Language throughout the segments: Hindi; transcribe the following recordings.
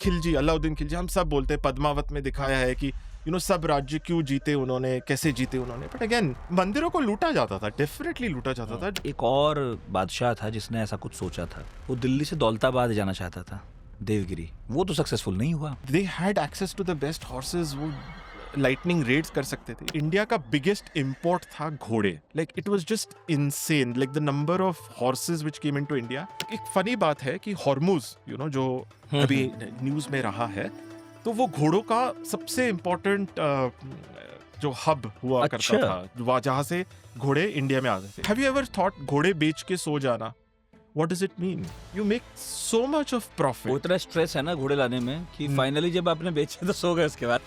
खिलजी, अलाउद्दीन खिलजी, हम सब बोलते हैं, पद्मावत में दिखाया है कि सब राज्य क्यों जीते उन्होंने, कैसे जीते उन्होंने, बट अगेन मंदिरों को लूटा जाता था, डेफिनेटली लूटा जाता था। एक और बादशाह था जिसने ऐसा कुछ सोचा था। वो दिल्ली से दौलताबाद जाना चाहता था, देवगिरी। वो तो सक्सेसफुल नहीं हुआ। They had access to the best horses, वो लाइटनिंग रेड्स कर सकते थे। इंडिया का बिगेस्ट इंपोर्ट था घोड़े, like it was just insane, like the number of horses which came into India. एक फनी बात है कि हॉर्मुज जो अभी न्यूज में रहा है, तो वो घोड़ों का सबसे इम्पोर्टेंट जो हब हुआ करता अच्छा। था, जहां से घोड़े इंडिया में आते थे। हैव यू एवर थॉट घोड़े बेच के सो जाना? What does it mean? You make so much of वो प्रॉफिट। इतना स्ट्रेस है ना घोड़े लाने में कि फाइनली जब आपने बेचे तो सो गए उसके बाद।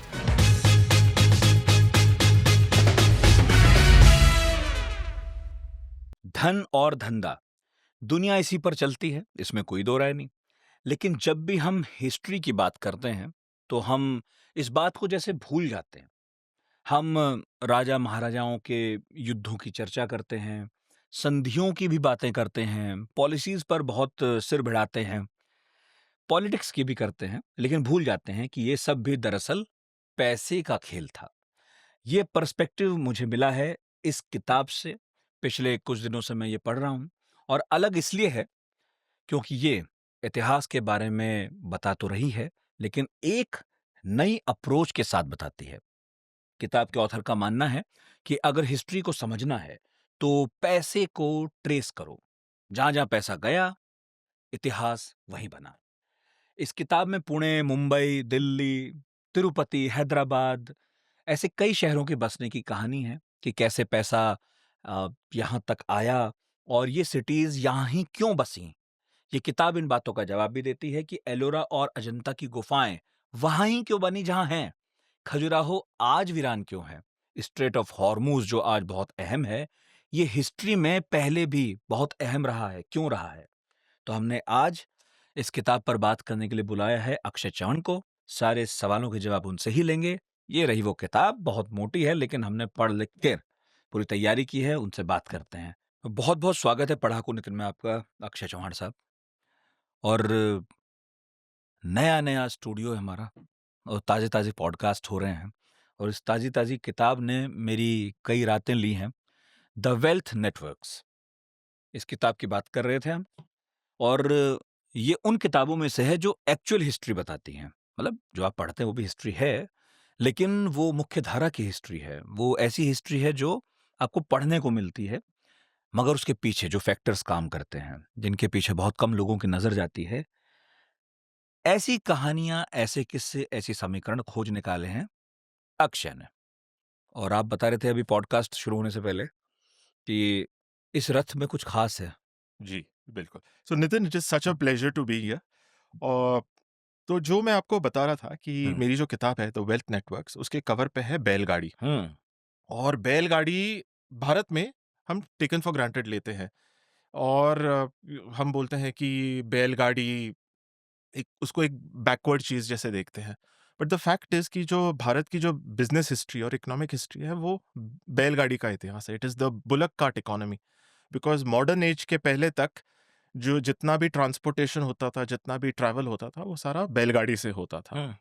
धन और धंधा, दुनिया इसी पर चलती है, इसमें कोई दो राय नहीं। लेकिन जब भी हम हिस्ट्री की बात करते हैं तो हम इस बात को जैसे भूल जाते हैं। हम राजा महाराजाओं के युद्धों की चर्चा करते हैं, संधियों की भी बातें करते हैं, पॉलिसीज पर बहुत सिर भिड़ाते हैं, पॉलिटिक्स की भी करते हैं, लेकिन भूल जाते हैं कि ये सब भी दरअसल पैसे का खेल था। ये पर्सपेक्टिव मुझे मिला है इस किताब से। पिछले कुछ दिनों से मैं ये पढ़ रहा हूं, और अलग इसलिए है क्योंकि ये इतिहास के बारे में बता तो रही है, लेकिन एक नई अप्रोच के साथ बताती है। किताब के ऑथर का मानना है कि अगर हिस्ट्री को समझना है तो पैसे को ट्रेस करो। जहां जहां पैसा गया, इतिहास वहीं बना। इस किताब में पुणे, मुंबई, दिल्ली, तिरुपति, हैदराबाद, ऐसे कई शहरों के बसने की कहानी है कि कैसे पैसा यहाँ तक आया और ये सिटीज यहाँ ही क्यों बसी। ये किताब इन बातों का जवाब भी देती है कि एलोरा और अजंता की गुफाएं वहां ही क्यों बनी जहां हैं, खजुराहो आज वीरान क्यों है, स्ट्रेट ऑफ हॉर्मूज जो आज बहुत अहम है, ये हिस्ट्री में पहले भी बहुत अहम रहा है, क्यों रहा है। तो हमने आज इस किताब पर बात करने के लिए बुलाया है अक्षय चौहान को। सारे सवालों के जवाब उनसे ही लेंगे। ये रही वो किताब, बहुत मोटी है लेकिन हमने पढ़ लिख कर पूरी तैयारी की है। उनसे बात करते हैं। बहुत बहुत स्वागत है पढ़ाकू नितिन में आपका, अक्षय चौहान साहब। और नया नया स्टूडियो है हमारा, और ताजे ताजे पॉडकास्ट हो रहे हैं, और इस ताजी ताजी किताब ने मेरी कई रातें ली हैं। द वेल्थ नेटवर्क्स, इस किताब की बात कर रहे थे हम। और ये उन किताबों में से है जो एक्चुअल हिस्ट्री बताती हैं। मतलब जो आप पढ़ते हैं वो भी हिस्ट्री है, लेकिन वो मुख्य धारा की हिस्ट्री है। वो ऐसी हिस्ट्री है जो आपको पढ़ने को मिलती है, मगर उसके पीछे जो फैक्टर्स काम करते हैं, जिनके पीछे बहुत कम लोगों की नजर जाती है, ऐसी कहानियां, ऐसे किस्से, ऐसी समीकरण खोज निकाले हैं अक्षय ने। और आप बता रहे थे अभी पॉडकास्ट शुरू होने से पहले कि इस रथ में कुछ खास है। जी, बिल्कुल। So Nitin, it is such a pleasure to be here. और तो जो मैं आपको बता रहा था कि हम्म। मेरी जो किताब है द वेल्थ नेटवर्क्स, उसके कवर पे है बैलगाड़ी। हम्म। और बैलगाड़ी भारत में हम टेकन फॉर ग्रांटेड लेते हैं। और हम बोलते हैं कि बैलगाड़ी उसको एक बैकवर्ड चीज़ जैसे देखते हैं। बट द फैक्ट इज़ कि जो भारत की जो बिज़नेस हिस्ट्री और इकोनॉमिक हिस्ट्री है, वो बैलगाड़ी का इतिहास है। It is the bullock cart economy. Because modern age के पहले तक जो जितना भी ट्रांसपोर्टेशन होता था, जितना भी ट्रैवल होता था, वो सारा बैलगाड़ी से होता था। हम्म।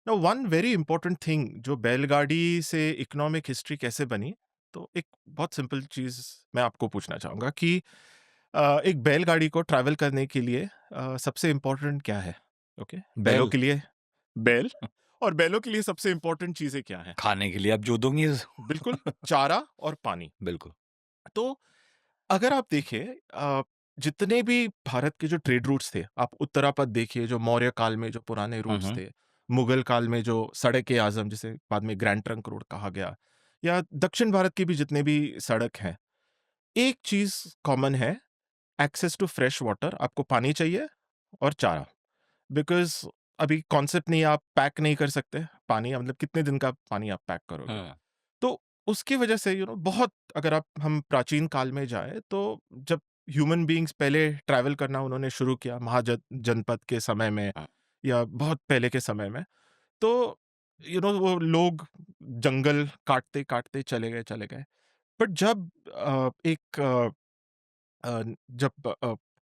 Now one very important thing, जो बैलगाड़ी से इकोनॉमिक हिस्ट्री कैसे बनी, तो एक बहुत सिंपल चीज़ मैं आपको पूछना चाहूँगा कि एक बैलगाड़ी को ट्रैवल करने के लिए सबसे इम्पोर्टेंट क्या है? ओके, बैलों बैल के लिए बैल, और बैलों के लिए सबसे इम्पोर्टेंट चीज़ें क्या हैं? खाने के लिए आप जो दोगे। बिल्कुल, चारा और पानी। बिल्कुल। तो अगर आप देखें, जितने भी भारत के जो ट्रेड रूट्स थे, आप उत्तरापद देखिए, जो मौर्य काल में जो पुराने रूट्स हम्म। थे, मुगल काल में जो सड़क-ए-आज़म जिसे बाद में ग्रैंड ट्रंक रोड कहा गया, या दक्षिण भारत की भी जितने भी सड़क हैं, एक चीज़ कॉमन है, एक्सेस टू फ्रेश वाटर। आपको पानी चाहिए और चारा। बिकॉज़ अभी कॉन्सेप्ट नहीं है, आप पैक नहीं कर सकते पानी, मतलब कितने दिन का पानी आप पैक करोगे? हम्म। तो उसकी वजह से बहुत, अगर आप हम प्राचीन काल में जाएँ, तो जब ह्यूमन बीइंग्स पहले ट्रैवल करना उन्होंने शुरू किया जनपद के समय में, या बहुत पहले के समय में, तो वो लोग जंगल काटते-काटते चले गए। बट जब जब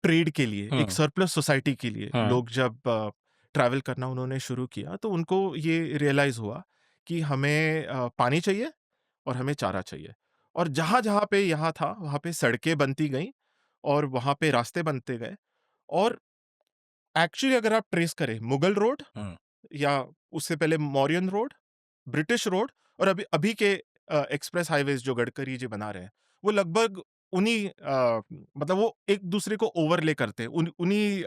ट्रेड के लिए, एक हम्म। सरप्लस सोसाइटी के लिए हम्म। लोग जब ट्रैवल करना उन्होंने शुरू किया, तो उनको ये रियलाइज़ हुआ कि हमें पानी चाहिए और हमें चारा चाहिए। और जहाँ-जहाँ पे यहाँ था, वहाँ पे सड़कें बनती गईं और वहाँ पे रास्ते बनते गए। और एक्चुअली अगर आप ट्रेस करें, मुगल रोड हुँ, या उससे पहले मौर्यन रोड, ब्रिटिश रोड और अभी अभी के एक्सप्रेस हाइवेज़ जो गडकरी जी बना रहे हैं, वो लगभग उन्हीं मतलब वो एक-दूसरे को ओवरले करते हैं, उन्हीं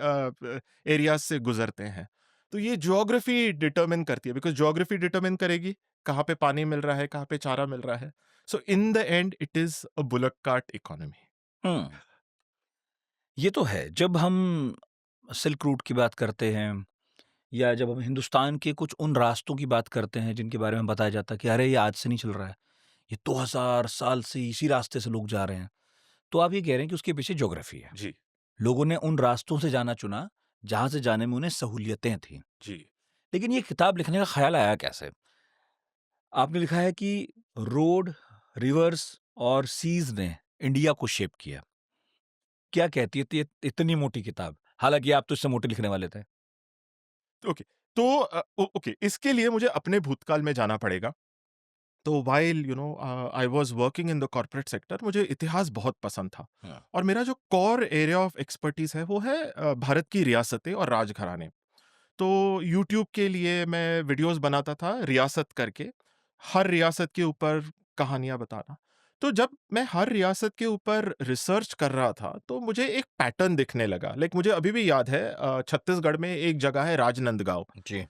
एरियाज़ से गुज़रते हैं। तो ये ज्योग्राफी डिटरमाइन करती है, बिकॉज़ ज्योग्राफी डिटरमाइन करेगी, कहाँ पे पानी मिल रहा है, कहाँ पे चारा मिल रहा है। So in the end it is a bullock cart economy. हुँ। ये तो है, जब हम सिल्क रूट की बात करते हैं या जब हम हिंदुस्तान के कुछ उन रास्तों की बात करते हैं जिनके बारे में बताया जाता है कि अरे ये आज से नहीं चल रहा है, ये 2000 साल से इसी रास्ते से लोग जा रहे हैं। तो आप ये कह रहे हैं कि उसके पीछे ज्योग्राफी है। जी, लोगों ने उन रास्तों से जाना चुना, जहाँ से जाने में उन्हें सहूलियतें थीं। जी, लेकिन ये किताब लिखने का ख़्याल आया कैसे? आपने लिखा है कि रोड, रिवर्स और सीज़ ने इंडिया को शेप किया। क्या कहती है ये इतनी मोटी किताब? हालाँकि आप तो इससे मोटी लिखने वाले थे। ओके। तो ओके, इसके लिए मुझे अपने भूतकाल में जाना पड़ेगा। तो while I was working in the corporate sector, मुझे इतिहास बहुत पसंद था। हाँ। और मेरा जो कोर एरिया ऑफ एक्सपर्टीज़ है वो है भारत की रियासतें और राजघराने। तो यूट्यूब के लिए मैं वीडियोज़ बनाता था रियासत करके, हर रियासत के ऊपर कहानियाँ बताना। तो जब मैं हर रियासत के ऊपर रिसर्च कर रहा था, तो मुझे एक पैटर्न दिखने लगा। लाइक मुझे अभी भी याद है, छत्तीसगढ़ में एक जगह है राजनंदगाँव। जी।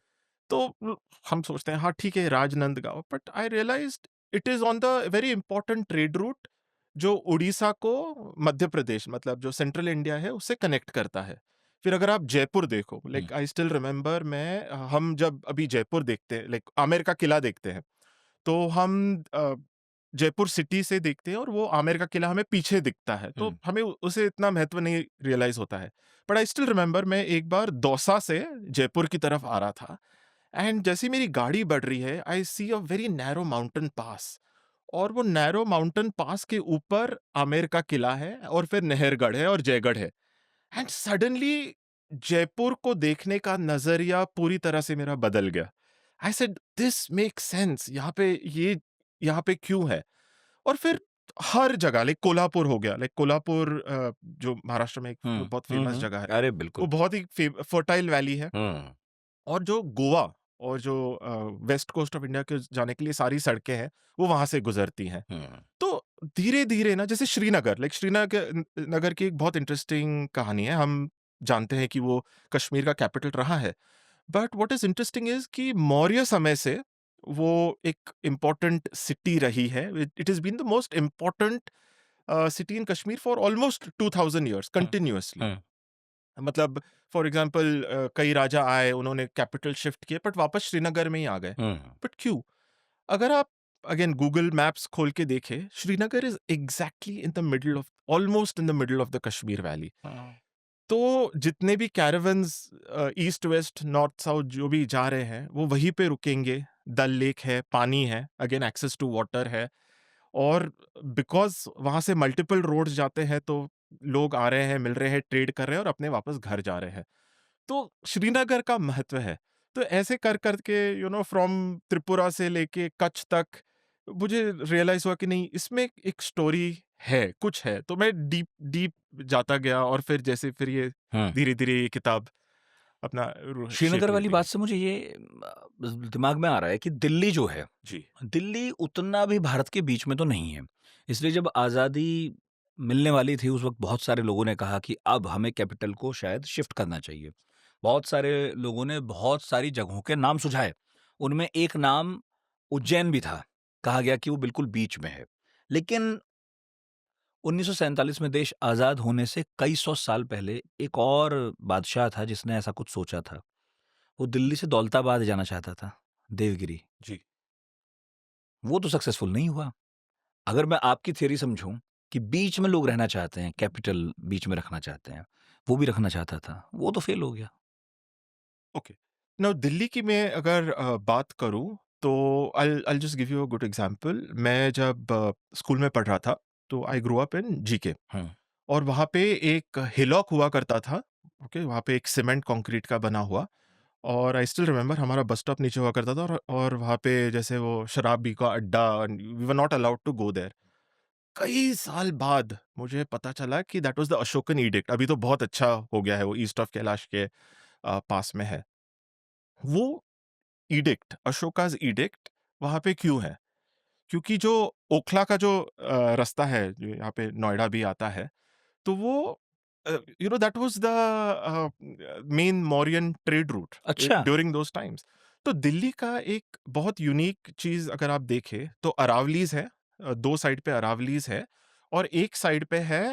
तो हम सोचते हैं हाँ ठीक है Rajnandgaon, but I realised it is on the very important trade route जो उड़ीसा को मध्य प्रदेश मतलब जो सेंट्रल इंडिया है उससे कनेक्ट करता है। फिर अगर आप जयपुर देखो, हुँ, लाइक आई स्टिल रिमेम्बर, मैं हम जब अभी जयपुर देखते हैं, लाइक आमेर का किला देखते हैं, तो हम जयपुर सिटी से देखते हैं और वो आमेर का किला हमें पीछे दिखता है, तो हुँ, हमें उसे इतना महत्व नहीं रियलाइज होता है। बट आई स्टिल रिमेम्बर, मैं एक बार दौसा से जयपुर की तरफ आ रहा था एंड जैसी मेरी गाड़ी बढ़ रही है, I see a very narrow mountain pass. और वो नैरो माउंटेन पास के ऊपर आमेर का किला है और फिर नहरगढ़ है और जयगढ़ है। एंड सडनली जयपुर को देखने का नजरिया पूरी तरह से मेरा बदल गया। I said this make sense, ये यहाँ पे क्यों है। और फिर हर जगह, लाइक कोल्हापुर हो गया, लाइक कोल्हापुर जो महाराष्ट्र में एक हुँ, बहुत हुँ, फेमस हुँ। जगह है, अरे वो बिल्कुल। बहुत ही फर्टाइल वैली है। हुँ, और जो गोवा और जो वेस्ट कोस्ट ऑफ इंडिया के जाने के लिए सारी सड़कें हैं, वो वहाँ से गुज़रती हैं। हुँ, तो धीरे-धीरे ना, जैसे श्रीनगर, लाइक श्रीनगर नगर की एक बहुत इंटरेस्टिंग कहानी है। हम जानते हैं कि वो कश्मीर का कैपिटल रहा है। But what is interesting is कि मौर्य समय से वो एक इम्पोर्टेंट सिटी रही है। It is been the most important city in Kashmir for almost 2000 years hmm, continuously. हुँ, मतलब फॉर एग्जांपल कई राजा आए, उन्होंने कैपिटल शिफ्ट किए, बट वापस श्रीनगर में ही आ गए। हुँ, बट क्यों? अगर आप अगेन गूगल मैप्स खोल के देखें, Srinagar is exactly in the middle of, almost in the middle of the Kashmir valley. हाँ, तो जितने भी कैरावन्स ईस्ट वेस्ट नॉर्थ साउथ जो भी जा रहे हैं, वो वहीं पे रुकेंगे। डल लेक है, पानी है, अगेन एक्सेस टू वाटर है। और बिकॉज़ वहाँ से मल्टीपल रोड्स जाते हैं, तो लोग आ रहे हैं, मिल रहे हैं, ट्रेड कर रहे हैं और अपने वापस घर जा रहे हैं। तो श्रीनगर का महत्व है। तो ऐसे कर के फ्रॉम त्रिपुरा से लेके कच्छ तक मुझे रियलाइज़ हुआ कि नहीं, इसमें एक स्टोरी है, कुछ है। तो मैं डीप डीप जाता गया और फिर जैसे फिर ये हुँ। धीरे-धीरे ये किताब अपना शेप श्रीनगर वाली लेती बात गई। से मुझे ये दिमाग में आ रहा है कि दिल्ली जो है, जी, दिल्ली उतना भी भारत के बीच में तो नहीं है। इसलिए जब आज़ादी मिलने वाली थी, उस वक़्त बहुत सारे लोगों ने कहा कि अब हमें कैपिटल को शायद शिफ्ट करना चाहिए। बहुत सारे लोगों ने बहुत सारी जगहों के नाम सुझाए। उनमें एक नाम उज्जैन भी था। कहा गया कि वो बिल्कुल बीच में है। लेकिन 1947 में देश आज़ाद होने से कई सौ साल पहले एक और बादशाह था जिसने ऐसा कुछ सोचा था। वो दिल्ली से दौलताबाद जाना चाहता था, देवगिरी। जी। वो तो सक्सेसफुल नहीं हुआ। अगर मैं आपकी थ्योरी समझूँ कि बीच में लोग रहना चाहते हैं, कैपिटल बीच में रखना चाहते हैं, वो भी रखना चाहता था, वो तो फेल हो गया। ओके। नाउ दिल्ली की मैं अगर बात करूँ, तो I will just give you a good example. मैं जब स्कूल में पढ़ रहा था, तो I grow up in GK. हुँ, और वहाँ पे एक हिलॉक हुआ करता था। ओके, वहाँ पे एक सीमेंट कंक्रीट का बना हुआ। और आई स्टिल रिमेंबर हमारा बस स्टॉप नीचे हुआ करता था, और वहाँ पे जैसे वो शराबी का अड्डा, we were not allowed to go there. कई साल बाद मुझे पता चला कि that was the Ashokan edict. अभी तो बहुत अच्छा हो गया है, वो ईस्ट ऑफ कैलाश के पास में है। वो एडिक्ट, अशोकाज़ एडिक्ट वहाँ पे क्यों है? क्योंकि जो ओखला का जो रास्ता है, जो यहाँ पे नोएडा भी आता है, तो वो that was the main Mauryan trade route अच्छा। During those times. तो दिल्ली का एक बहुत यूनिक चीज़ अगर आप देखें तो अरावलीज़ है, 2 साइड पे अरावलीज़ है, और एक साइड पे है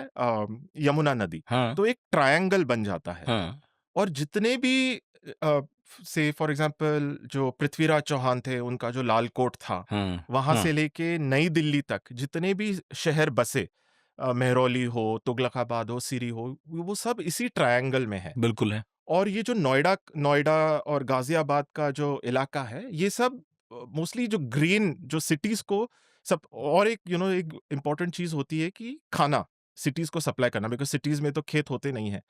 यमुना नदी। हाँ, तो एक ट्रायंगल बन जाता है। हाँ, और जितने भी अ, से फॉर एग्ज़ाम्पल जो पृथ्वीराज चौहान थे, उनका जो लाल कोट था, हाँ, वहाँ हाँ, से लेके नई दिल्ली तक जितने भी शहर बसे, मेहरौली हो, तुगलकाबाद हो, सिरी हो, वो सब इसी ट्रायंगल में है। बिल्कुल है। और ये जो नोएडा नोएडा और गाज़ियाबाद का जो इलाका है, ये सब मोस्टली जो ग्रीन जो सिटीज़ को सब, और एक एक इम्पोर्टेंट चीज़ होती है कि खाना सिटीज़ को सप्लाई करना, बिकॉज़ सिटीज़ में तो खेत होते नहीं हैं।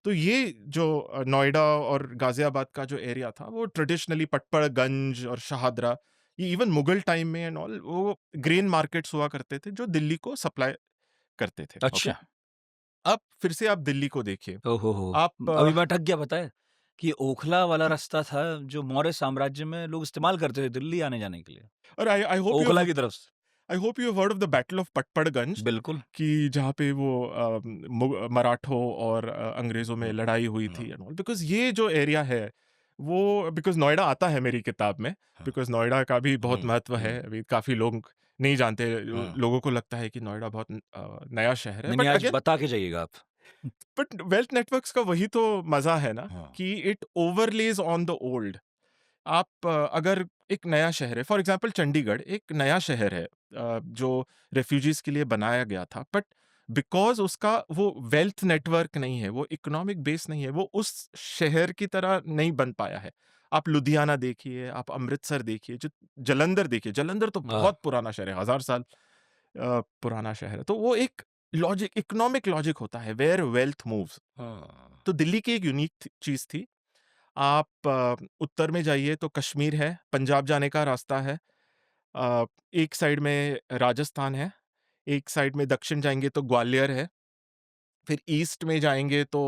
तो ये जो नोएडा और गाज़ियाबाद का जो एरिया था, वो ट्रेडिशनली पटपड़गंज और शहादरा, ये इवन मुगल टाइम में एंड ऑल, वो ग्रेन मार्केट्स हुआ करते थे, जो दिल्ली को सप्लाई करते थे, ओके? अच्छा। अब फिर से आप दिल्ली को देखिए। ओहो हो! आप अभी मैं अटक गया पता है, कि ओखला वाला रास्ता था जो मौर्य साम्राज्य में लोग इस्तेमाल करते थे दिल्ली आने-जाने के लिए। और I hope you Okhla have की तरफ से। I hope you have heard of the battle of Patparganj, बिल्कुल। कि जहाँ पे वो मराठों और अंग्रेज़ों में हुँ, लड़ाई हुई हुँ, थी एंड ऑल, बिकॉज़ ये जो एरिया है, वो बिकॉज़ नोएडा आता है मेरी किताब में, हाँ, बिकॉज़ नोएडा का भी बहुत हुँ, महत्व है। हुँ, अभी काफ़ी लोग नहीं जानते, हाँ। लोगों को लगता है कि नोएडा बहुत नया शहर है, नहीं, नहीं बट आज अगेन, बता के जाइएगा आप। बट वेल्थ नेटवर्क्स का वही तो मज़ा है ना, हाँ, कि इट ओवरलेज़ ऑन द ओल्ड। आप अगर एक नया शहर है, फॉर एग्जांपल चंडीगढ़ एक नया शहर है, जो रेफ्यूजीज के लिए बनाया गया था, बट बिकॉज उसका वो वेल्थ नेटवर्क नहीं है, वो इकोनॉमिक बेस नहीं है, वो उस शहर की तरह नहीं बन पाया है। आप लुधियाना देखिए, आप अमृतसर देखिए, जो जलंधर देखिए, जलंधर तो आह! बहुत पुराना शहर है, 1000 साल पुराना शहर है। तो वो एक लॉजिक, इकोनॉमिक लॉजिक होता है, वेयर वेल्थ मूव्स। हाँ, तो दिल्ली की एक यूनिक चीज थी। आप उत्तर में जाइए तो कश्मीर है, पंजाब जाने का रास्ता है। अ, एक साइड में राजस्थान है, एक साइड में दक्षिण जाएँगे तो ग्वालियर है, फिर ईस्ट में जाएँगे तो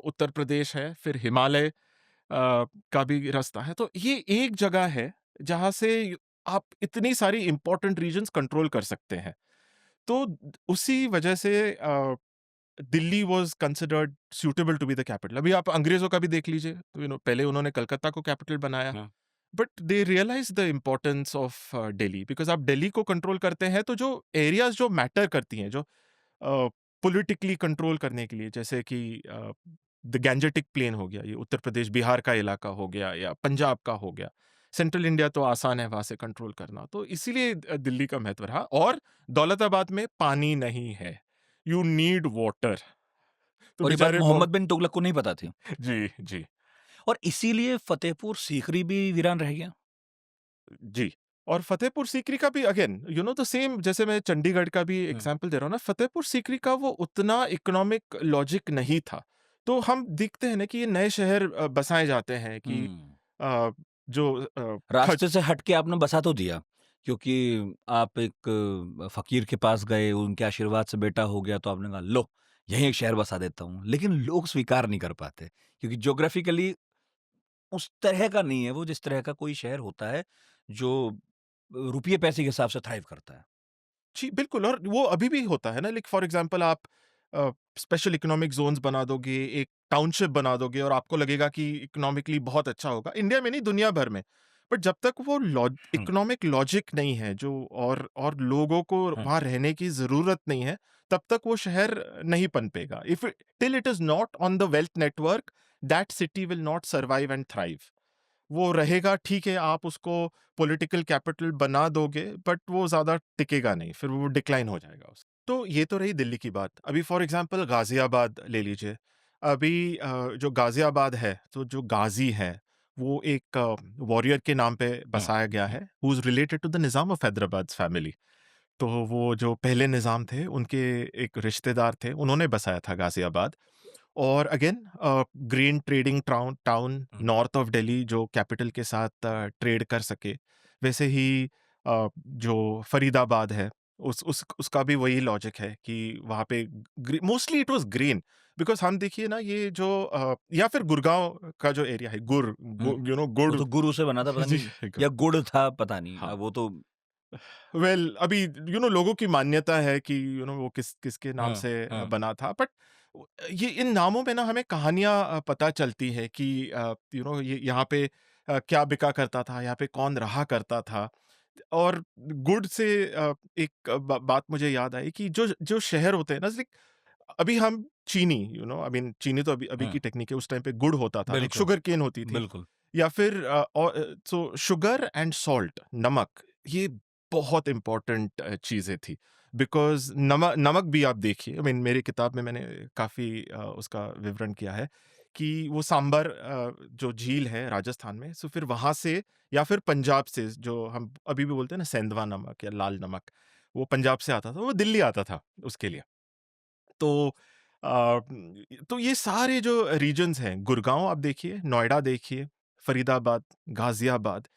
उत्तर प्रदेश है, फिर हिमालय का भी रास्ता है। तो ये एक जगह है जहाँ से आप इतनी सारी इम्पोर्टेंट रीजन्स कंट्रोल कर सकते हैं। तो उसी वजह से Delhi was considered suitable to be the capital. अभी आप अंग्रेज़ों का भी देख लीजिए, तो पहले उन्होंने कलकत्ता को कैपिटल बनाया। हाँ, but they realise the importance of Delhi, because आप दिल्ली को कंट्रोल करते हैं, तो जो एरियाज जो मैटर करती हैं, जो पॉलिटिकली कंट्रोल करने के लिए, जैसे कि द गैंजेटिक प्लेन हो गया, ये उत्तर प्रदेश बिहार का इलाका हो गया, या पंजाब का हो गया, सेंट्रल इंडिया तो आसान है वहां से कंट्रोल करना, तो इसीलिए दिल्ली का महत्व रहा। और दौलताबाद में पानी नहीं है, यू नीड वाटर। तो और ये बात बेचारे मोहम्मद बिन तुगलक को नहीं पता थी। जी, जी, और इसीलिए फ़तेहपुर सीकरी भी वीरान रह गया। जी। और फ़तेहपुर सीकरी का भी अगेन द सेम, जैसे मैं चंडीगढ़ का भी हुँ, एग्ज़ाम्पल दे रहा हूँ ना, फ़तेहपुर सीकरी का वो उतना इकोनॉमिक लॉजिक नहीं था। तो हम देखते हैं ना कि ये नए शहर बसाए जाते हैं कि हुँ। अ, जो रास्ते खज से हट के आपने बसा तो दिया, क्योंकि आप एक फ़कीर के पास गए, उनके आशीर्वाद से बेटा हो गया, तो आपने कहा, "लो, यहीं एक शहर बसा देता हूँ।" लेकिन लोग स्वीकार नहीं कर पाते, क्योंकि ज्योग्राफिकली उस तरह का नहीं है वो, जिस तरह का कोई शहर होता है, जो रुपये-पैसे के हिसाब से थ्राइव करता है। जी, बिल्कुल। और वो अभी भी होता है ना, लाइक फॉर एग्ज़ाम्पल आप स्पेशल इकोनॉमिक ज़ोन्स बना दोगे, एक टाउनशिप बना दोगे, और आपको लगेगा कि इकोनॉमिकली बहुत अच्छा होगा। इंडिया में नहीं, दुनिया भर में। बट जब तक वो हुँ, इकोनॉमिक लॉजिक नहीं है, जो और लोगों को हुँ। वहाँ रहने की ज़रूरत नहीं है, तब तक वो शहर नहीं पनपेगा। If till it is not on the wealth network, that city will not survive and thrive. वो रहेगा, ठीक है, आप उसको पॉलिटिकल कैपिटल बना दोगे, बट वो ज़्यादा टिकेगा नहीं, फिर वो डिक्लाइन हो जाएगा तो ये तो रही दिल्ली की बात। अभी फॉर एग्ज़ाम्पल गाज़ियाबाद ले लीजिए। अभी जो गाज़ियाबाद है, तो जो गाज़ी है, वो एक वॉरियर के नाम पे हाँ, बसाया गया हाँ। है, who is related to the Nizam of Hyderabad's family. तो वो जो पहले निज़ाम थे, उनके एक रिश्तेदार थे, उन्होंने बसाया था गाज़ियाबाद। और again grain trading town town hmm, north of Delhi जो कैपिटल के साथ ट्रेड कर सके। वैसे ही जो फरीदाबाद है उस उसका भी वही लॉजिक है कि वहाँ पे mostly it was grain, because हम देखिए ना ये जो या फिर गुड़गाँव का जो एरिया है हुँ। यू नो वो गुड़। तो गुरु से बना था पता जी नहीं बिल्कुल। या गुड़ था पता नहीं। हाँ। वो तो वेल अभी लोगों की मान्यता है कि वो किसके नाम हाँ, से हाँ। बना था, बट ये इन नामों में ना हमें कहानियां पता चलती है कि ये यहाँ पे क्या बिका करता था, यहाँ पे कौन रहा करता था। और गुड से एक बात मुझे याद आई कि जो जो शहर होते हैं ना, अभी हम चीनी आई मीन चीनी तो अभी अभी हुँ, की टेक्निक है, उस टाइम पे गुड़ होता था, एक बिल्कुल, शुगर केन होती थी, बिल्कुल। या फिर सो शुगर एंड सॉल्ट, नमक, ये बहुत इंपॉर्टेंट चीजें थी। बिकॉज नमक नमक भी आप देखिए, आई मीन मेरी किताब में मैंने काफी उसका विवरण किया है कि वो सांबर जो झील है राजस्थान में, सो फिर वहां से या फिर पंजाब से, जो हम अभी भी बोलते हैं ना सेंधवा नमक या लाल नमक, वो पंजाब से आता था, वो दिल्ली आता था उसके लिए। तो तो ये सारे जो रीजन्स हैं, गुड़गांव आप देखिए, नोएडा देखिए, फरीदाबाद, गाजियाबाद,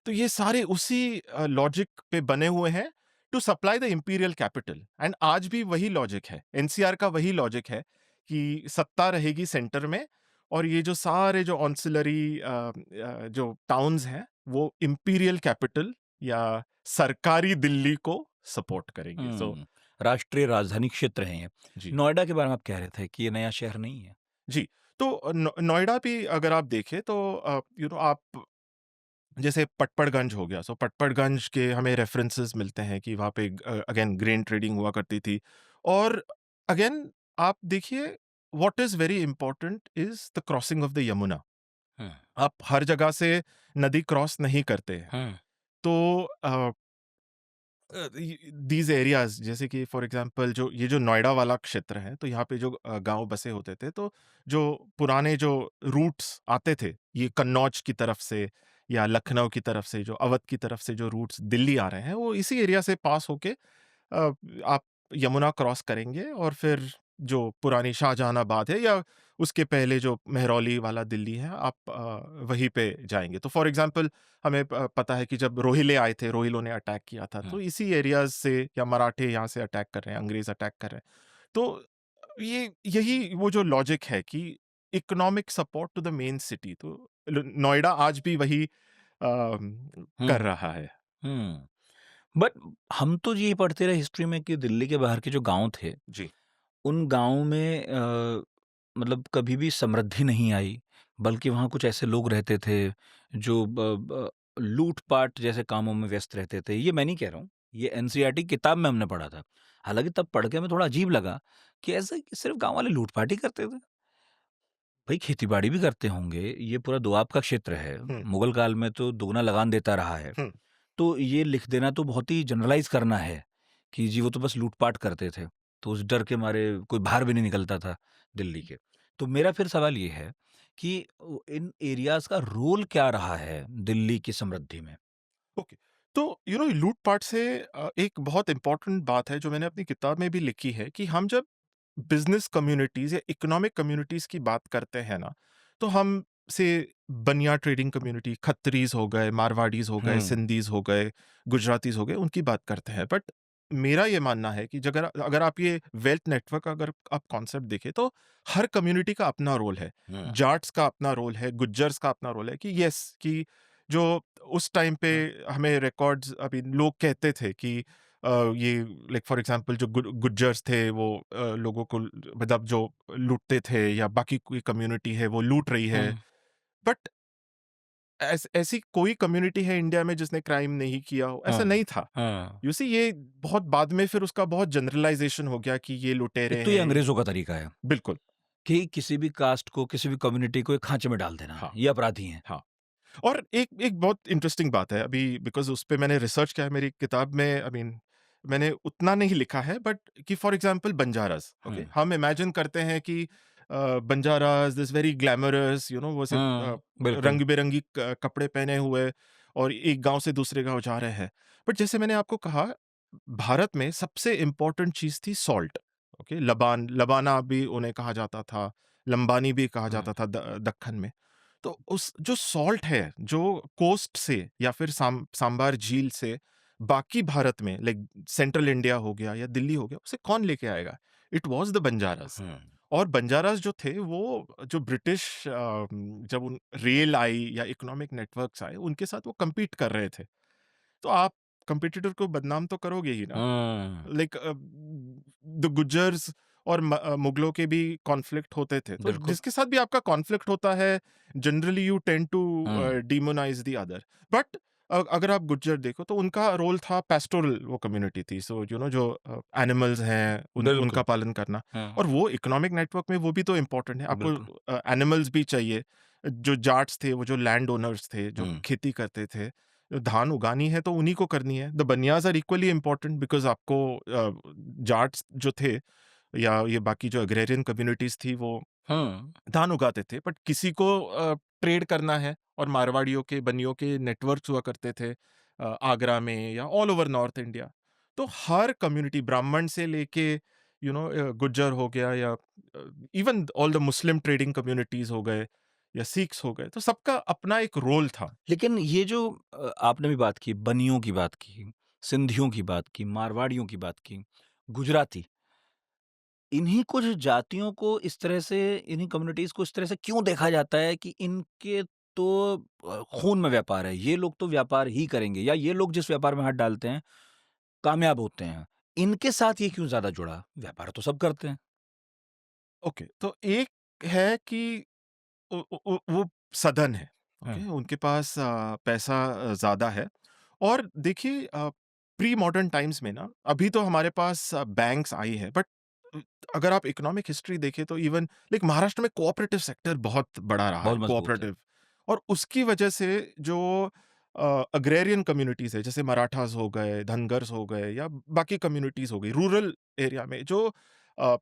तो ये सारे उसी लॉजिक पे बने हुए हैं to supply the imperial capital. And आज भी वही लॉजिक है, एनसीआर का वही लॉजिक है कि सत्ता रहेगी सेंटर में, और ये जो सारे जो ऑन्सिलरी जो टाउन्स हैं वो इंपीरियल कैपिटल या सरकारी दिल्ली को सपोर्ट करेंगे। सो हुँ, राष्ट्रीय राजधानी क्षेत्र है ये। जी। नोएडा के बारे में आप कह रहे थे कि ये नया शहर नहीं है। जी, तो नोएडा भी अगर आप देखें तो आप जैसे पटपड़गंज हो गया, सो पटपड़गंज के हमें रेफरेंसेस मिलते हैं कि वहाँ पे अगेन ग्रेन ट्रेडिंग हुआ करती थी। और अगेन आप देखिए, what is very important is the crossing of the Yamuna. हुँ, आप हर जगह से नदी क्रॉस नहीं करते हैं। हुँ, तो दीज एरियाज, जैसे कि फॉर एग्जांपल जो ये जो नोएडा वाला क्षेत्र है, तो यहाँ पे जो गांव बसे होते थे, तो जो पुराने जो रूट्स आते थे, ये कन्नौज की तरफ से या लखनऊ की तरफ से, जो अवध की तरफ से जो रूट्स दिल्ली आ रहे हैं, वो इसी एरिया से पास होके आप यमुना क्रॉस करेंगे, और फिर जो पुरानी शाहजहानाबाद है या उसके पहले जो मेहरौली वाला दिल्ली है, आप वहीं पे जाएंगे। तो फॉर एग्जांपल हमें पता है कि जब रोहिले आए थे, रोहिलों ने अटैक किया था, हुँ, तो इसी एरियाज से, या मराठे यहाँ से अटैक कर रहे हैं, अंग्रेज अटैक कर रहे हैं, तो ये यही वो जो लॉजिक है कि economic support to the main city, तो नोएडा आज भी वही कर हुँ, रहा है। हुँ। बट हम तो ये पढ़ते रहे हिस्ट्री में कि दिल्ली के बाहर के जो गाँव थे, जी। उन गाँव में मतलब कभी भी समृद्धि नहीं आई, बल्कि वहाँ कुछ ऐसे लोग रहते थे जो लूट-पाट जैसे कामों में व्यस्त रहते थे। ये मैं नहीं कह रहा हूँ, ये एनसीईआरटी किताब में हमने पढ़ा था। हालाँकि तब पढ़ के हमें थोड़ा अजीब लगा कि ऐसे कि सिर्फ़ गाँव वाले लूट-पाट ही करते थे। भई खेती-बाड़ी भी करते होंगे, ये पूरा दोआब का क्षेत्र है, हम्म। मुगल काल में तो दुगना लगान देता रहा है। हम्म। तो ये लिख देना तो बहुत ही जनरलाइज़ करना है कि जी वो तो बस लूट-पाट करते थे। तो उस डर के मारे कोई बाहर भी नहीं निकलता था दिल्ली के। तो मेरा फिर सवाल ये है कि इन एरियाज़ का रोल क्या रहा है दिल्ली की समृद्धि में? ओके। तो लूटपाट से एक बहुत इंपॉर्टेंट बात है जो मैंने अपनी किताब में भी लिखी है कि हम जब बिजनेस कम्युनिटीज या इकोनॉमिक कम्युनिटीज की बात करते हैं ना, तो हम से बनिया ट्रेडिंग कम्युनिटी, खत्रीज हो गए, मारवाड़ीज हो गए, हुँ, सिंधीज हो गए, गुजरातीज हो गए, उनकी बात करते हैं। बट मेरा ये मानना है कि अगर अगर आप ये वेल्थ नेटवर्क, अगर आप कॉन्सेप्ट देखें, तो हर कम्युनिटी का अपना रोल है। हुँ, जाट्स का अपना रोल है, गुज्जर्स का अपना रोल है, कि यस, कि जो उस टाइम पे हुँ, हमें रिकॉर्ड्स, अभी लोग कहते थे कि ये लाइक फॉर एग्जांपल जो गुज्जर्स थे वो लोगों को मतलब जो लूटते थे, या बाकी कोई कम्युनिटी है वो लूट रही है। हुँ, बट ऐसी कोई कम्युनिटी है इंडिया में जिसने क्राइम नहीं किया हो? ऐसा हाँ, नहीं था। हाँ। यू सी, ये बहुत बाद में फिर उसका बहुत जनरलाइजेशन हो गया कि ये एक लुटेरे तो ये हैं। अंग्रेज़ों का तरीका है बिल्कुल। कि किसी भी कास्ट को, किसी भी कम्युनिटी को एक खाँचे में डाल देना, हाँ। ये अपराधी हैं। हाँ। और एक एक बहुत इंटरेस्टिंग बात है, अभी बिकॉज़ उस पे मैंने रिसर्च किया है मेरी किताब में, आई मीन मैंने उतना नहीं लिखा है, बट कि फॉर एग्जांपल बंजारास, ओके? हुँ, हम इमेजिन करते हैं कि बंजारास दिस वेरी ग्लैमरस, वो सिर्फ हुँ, बिल्कुल। रंग-बिरंगी कपड़े पहने हुए और एक गाँव से दूसरे गाँव जा रहे हैं। बट जैसे मैंने आपको कहा, भारत में सबसे इम्पोर्टेंट चीज़ थी सॉल्ट, ओके? लबान, लबाना भी उन्हें कहा जाता था। लंबानी भी कहा हुँ, जाता था दक्खन में। तो उस जो सॉल्ट है, जो कोस्ट से या फिर सांबर झील से बाकी भारत में लाइक सेंट्रल इंडिया हो गया या दिल्ली हो गया, उसे कौन लेके आएगा? It was the Banjaras. हुँ, और बंजाराज़ जो थे वो जो ब्रिटिश जब उन रेल आई या इकोनॉमिक नेटवर्क्स आए, उनके साथ वो कम्पीट कर रहे थे। तो आप कॉम्पिटिटर को बदनाम तो करोगे ही ना। हुँ, लाइक द गुज्जर्स और मुगलों के भी कॉन्फ्लिक्ट होते थे। तो बिल्कुल। जिसके साथ भी आपका कॉन्फ्लिक्ट होता है, generally you tend to hmm, demonize the other. But अगर आप गुज्जर देखो तो उनका रोल था पेस्टोरल, वो कम्युनिटी थी। सो जो एनिमल्स हैं उनका बिल्कुल। पालन करना। हुँ, और वो इकोनॉमिक नेटवर्क में वो भी तो इम्पोर्टेंट है। आपको बिल्कुल। एनिमल्स भी चाहिए। जो जाट्स थे, वो जो लैंड ओनर्स थे, जो हुँ, खेती करते थे, धान उगानी है तो उन्हीं को करनी है। The banias are equally important because आपको जाट्स जो थे या ये बाकी जो एग्रेरियन कम्युनिटीज़ थी, वो हुँ, धान उगाते थे। बट किसी को ट्रेड करना है, और मारवाड़ियों के, बनियों के नेटवर्क्स हुआ करते थे आगरा में या ऑल ओवर नॉर्थ इंडिया। तो हर कम्युनिटी, ब्राह्मण से लेके गुज्जर हो गया, या even all the Muslim trading communities हो गए या सिख्स हो गए, तो सबका अपना एक रोल था। लेकिन ये जो आपने भी बात की, बनियों की बात की, सिंधियों की बात की, मारवाड़ियों की बात की, गुजराती, इन्हीं कुछ जातियों को इस तरह से इन्हीं कम्युनिटीज़ को इस तरह से क्यों देखा जाता है कि इनके तो खून में व्यापार है, ये लोग तो व्यापार ही करेंगे या ये लोग जिस व्यापार में हाथ डालते हैं, कामयाब होते हैं। इनके साथ ये क्यों ज़्यादा जुड़ा? व्यापार तो सब करते हैं। ओके, तो एक है कि वो सधन है, हुँ, ओके? उनके पास पैसा ज़्यादा है। और देखिए प्री मॉडर्न टाइम्स में ना, अभी तो हमारे पास बैंक्स आई हैं, बट अ, अगर आप इकोनॉमिक हिस्ट्री देखें तो इवन लाइक महाराष्ट्र में कोऑपरेटिव सेक्टर बहुत बड़ा रहा बहुत है, मज़बूत है। कोऑपरेटिव। और उसकी वजह से जो एग्रेरियन कम्युनिटीज़ है, जैसे मराठास हो गए, धनगर्स हो गए, या बाकी कम्युनिटीज़ हो गई, रूरल एरिया में जो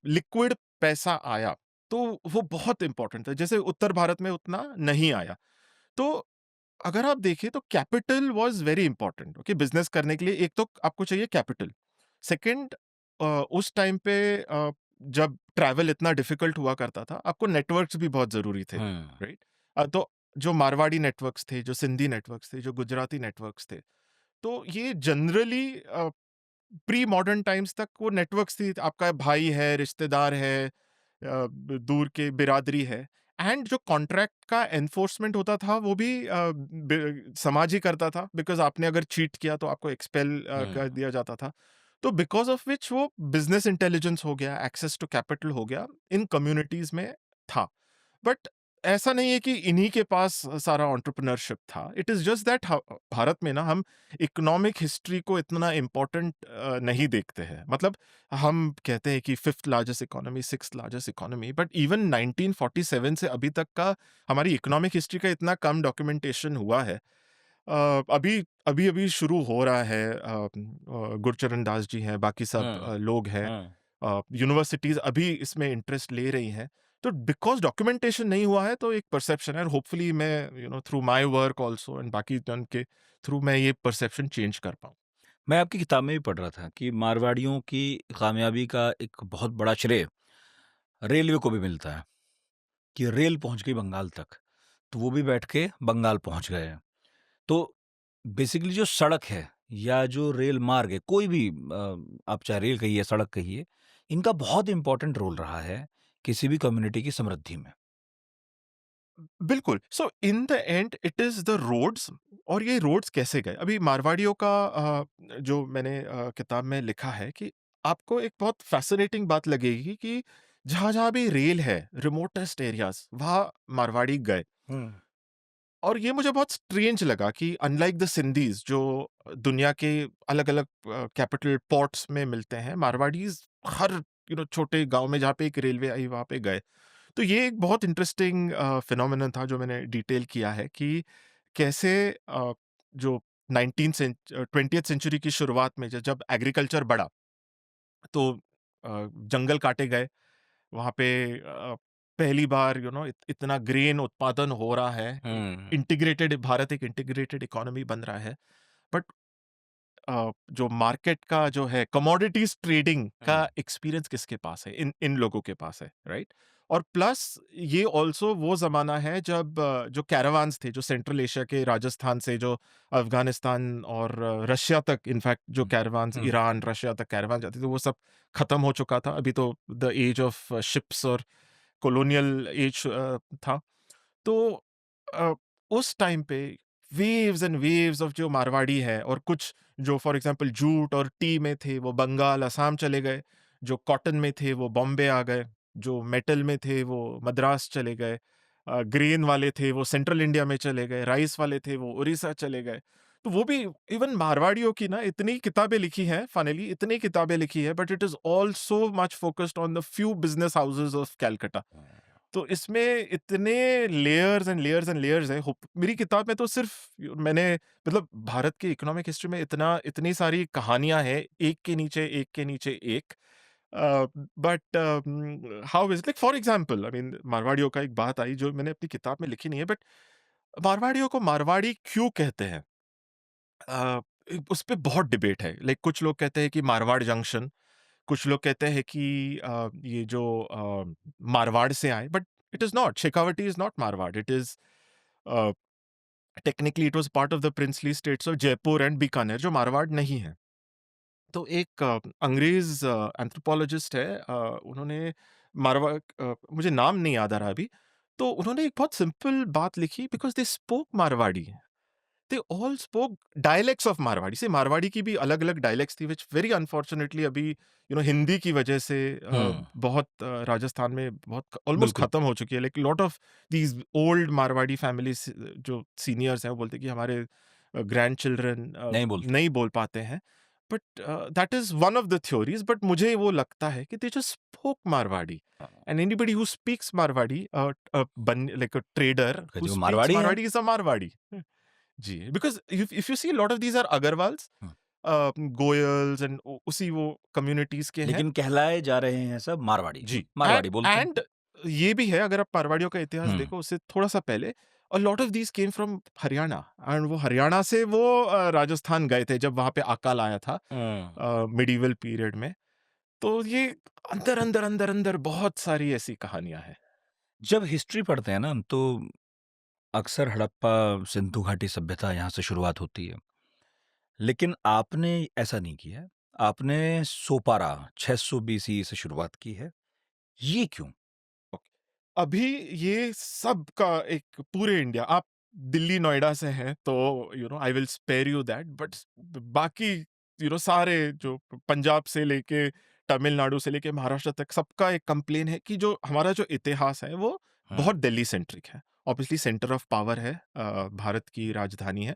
लिक्विड पैसा आया, तो वो बहुत इम्पोर्टेंट था। जैसे उत्तर भारत में उतना नहीं आया। तो अगर आप देखें तो capital was very important, okay? Business करने के लिए एक तो आपको चाहिए कैपिटल। सेकंड, उस टाइम पे जब ट्रैवल इतना डिफ़िकल्ट हुआ करता था, आपको नेटवर्क्स भी बहुत ज़रूरी थे, हुँ, राइट? तो जो मारवाड़ी नेटवर्क्स थे, जो सिंधी नेटवर्क्स थे, जो गुजराती नेटवर्क्स थे, तो ये जनरली प्री मॉडर्न टाइम्स तक वो नेटवर्क्स थी। आपका भाई है, रिश्तेदार है, दूर के बिरादरी है। एंड जो कॉन्ट्रैक्ट का एनफोर्समेंट होता था वो भी समाज ही करता था, बिकॉज आपने अगर चीट किया तो आपको एक्सपेल हुँ। कर दिया जाता था। तो बिकॉज ऑफ विच वो बिजनेस इंटेलिजेंस हो गया, एक्सेस टू कैपिटल हो गया, इन कम्युनिटीज में था। बट ऐसा नहीं है कि इन्हीं के पास सारा एंटरप्रेन्योरशिप था। It is just that Bharat में ना हम इकोनॉमिक हिस्ट्री को इतना इम्पोर्टेंट नहीं देखते हैं। मतलब हम कहते हैं कि fifth largest economy, sixth largest economy, but even 1947 से अभी तक का हमारी इकोनॉमिक हिस्ट्री का इतना कम डॉक्यूमेंटेशन हुआ है। अभी अभी अभी शुरू हो रहा है। गुरचरण दास जी हैं, बाकी सब हुँ, लोग हैं, हुँ। यूनिवर्सिटीज अभी इसमें इंटरेस्ट ले रही हैं। तो बिकॉज डॉक्यूमेंटेशन नहीं हुआ है, तो एक परसेप्शन है, और होपफुली मैं through my work also and बाकी जन के थ्रू मैं ये परसेप्शन चेंज कर पाऊँ। मैं आपकी किताब में भी पढ़ रहा था कि मारवाड़ियों की कामयाबी का एक बहुत बड़ा श्रेय रेलवे को भी मिलता है कि रेल पहुँच गई बंगाल तक, तो वो भी बैठ के बंगाल पहुँच गए हैं। तो बेसिकली जो सड़क है या जो रेल मार्ग है, कोई भी आप चाहे रेल कहिए, सड़क कहिए, इनका बहुत इम्पोर्टेंट रोल रहा है किसी भी कम्युनिटी की समृद्धि में। बिल्कुल। So in the end it is the roads. और ये रोड्स कैसे गए? अभी मारवाड़ियों का जो मैंने किताब में लिखा है कि आपको एक बहुत फ़ैसिनेटिंग बात लगेगी कि जहाँ-जहाँ भी रेल है, रिमोटेस्ट एरियाज़, वहाँ मारवाड़ी गए। हुँ। और ये मुझे बहुत स्ट्रेंज लगा कि अनलाइक द सिंधीज़ जो दुनिया के अलग-अलग कैपिटल पोर्ट्स में मिलते हैं, मारवाड़ीज़ हर छोटे गाँव में जहाँ पे एक रेलवे आई, वहाँ पे गए। तो ये एक बहुत इंटरेस्टिंग फिनोमेनन था जो मैंने डिटेल किया है कि कैसे जो 20th सेंचुरी की शुरुआत में जब एग्रीकल्चर बढ़ा, तो जंगल काटे गए। वहाँ पे पहली बार इतना ग्रेन उत्पादन हो रहा है। हुँ, इंटीग्रेटेड भारत एक इंटीग्रेटेड इकोनॉमी बन रहा है। बट जो मार्केट का जो है, कमोडिटीज ट्रेडिंग का हुँ, एक्सपीरियंस किसके पास है? इन इन लोगों के पास है, राइट? और प्लस ये ऑल्सो वो ज़माना है जब जो कैरावान्स थे, जो सेंट्रल एशिया के राजस्थान से जो अफ़गानिस्तान और रशिया तक इनफैक्ट जो हुँ, कैरावान्स हुँ। ईरान, रशिया तक कैरावान जाते थे, वो सब खत्म हो चुका था। अभी तो द एज ऑफ शिप्स और कॉलोनियल एज था। तो अ, उस टाइम पे वेव्स एंड वेव्स ऑफ जो मारवाड़ी है और कुछ जो फॉर एग्जांपल जूट और टी में थे वो बंगाल असम चले गए, जो कॉटन में थे वो बॉम्बे आ गए, जो मेटल में थे वो मद्रास चले गए, ग्रेन वाले थे वो सेंट्रल इंडिया में चले गए, राइस वाले थे वो उड़ीसा चले गए। तो वो भी इवन मारवाड़ियों की ना इतनी किताबें लिखी हैं, फाइनली इतनी किताबें लिखी है, but it is all so much focused on the few business houses of Calcutta. तो इसमें इतने लेयर्स एंड लेयर्स हैं। मेरी किताब में तो सिर्फ मैंने मतलब भारत की इकोनॉमिक हिस्ट्री में इतनी सारी कहानियां हैं, एक के नीचे एक। But how is like for example I mean मारवाड़ियों का एक बात आई जो मैंने अपनी किताब में लिखी नहीं है, बट मारवाड़ियों को मारवाड़ी क्यों कहते हैं? अ, उस पे बहुत डिबेट है। लाइक कुछ लोग कहते हैं कि मारवाड़ जंक्शन, कुछ लोग कहते हैं कि ये जो मारवाड़ से आए, but it is not. Shekhawati is not Marwar, it is technically it was part of the princely states of Jaipur and Bikaner, जो मारवाड़ नहीं है। तो एक अंग्रेज एंथ्रोपोलॉजिस्ट है, उन्होंने मारवाड़, मुझे नाम नहीं याद आ रहा अभी, तो उन्होंने एक बहुत सिंपल बात लिखी, because they spoke Marwari, they all spoke dialects of Marwari से। मारवाड़ी की भी अलग अलग डायलेक्ट्स थी, विच वेरी अनफॉर्चुनेटली अभी हिंदी की वजह से हुँ, बहुत राजस्थान में बहुत ऑलमोस्ट बिल्कुल, खत्म हो चुकी है। Like lot of these old Marwari families जो सीनियर्स हैं वो बोलते हैं कि हमारे ग्रैंड चिल्ड्रन नहीं बोलते। नहीं बोल पाते हैं। But that is one of the theories, but मुझे वो लगता है कि they just spoke Marwari, and anybody who speaks Marwadi, like a trader कि who जो speaks मारवाड़ी हैं। Marwadi is a Marwadi. Ji, because if you see a lot of these are Agarwals, hmm, Goyals and उसी वो कम्युनिटीज के हैं। लेकिन कहलाए जा रहे हैं सब मारवाड़ी। जी, मारवाड़ी बोलते हैं। एंड ये भी है, अगर आप मारवाड़ियों का इतिहास हुँ, देखो उससे थोड़ा सा पहले, a lot of these came from Haryana, and वो हरियाणा से वो राजस्थान गए थे जब वहां पे अकाल आया था हुँ। मिडीवल पीरियड में। तो ये अंदर अंदर अंदर अंदर बहुत सारी ऐसी कहानियां हैं। जब हिस्ट्री पढ़ते हैं ना, तो अक्सर हड़प्पा, सिंधु घाटी सभ्यता यहाँ से शुरुआत होती है। लेकिन आपने ऐसा नहीं किया है। आपने सोपारा 600 बीसी से शुरुआत की है। ये क्यों? ओके। अभी ये सब का एक पूरे इंडिया, आप दिल्ली नोएडा से हैं तो I will spare you that, but बाकी सारे जो पंजाब से लेके तमिलनाडु से लेके महाराष्ट्र तक सबका एक कंप्लेन है कि जो हमारा जो इतिहास है वो हुँ, बहुत दिल्ली सेंट्रिक है। ऑब्वियसली सेंटर ऑफ पावर है, भारत की राजधानी है,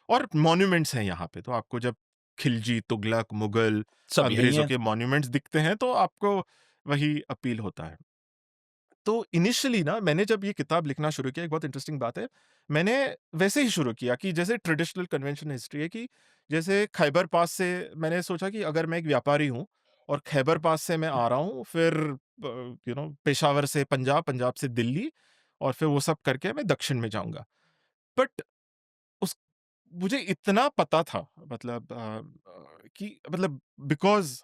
और मॉन्यूमेंट्स हैं यहाँ पे। तो आपको जब खिलजी, तुगलक, मुगल, सब यही अंग्रेजों हैं। के मॉन्यूमेंट्स दिखते हैं तो आपको वही अपील होता है। तो इनिशियली ना मैंने जब ये किताब लिखना शुरू किया, एक बहुत इंटरेस्टिंग बात है, मैंने वैसे ही शुरू किया कि जैसे ट्रेडिशनल कन्वेंशन हिस्ट्री है कि जैसे खैबर पास से, मैंने सोचा कि अगर मैं एक व्यापारी हूँ और खैबर पास से मैं आ रहा हूँ, फिर पेशावर से पंजाब, पंजाब से दिल्ली, और फिर वो सब करके मैं दक्षिण में जाऊंगा। बट उस मुझे इतना पता था, मतलब कि मतलब बिकॉज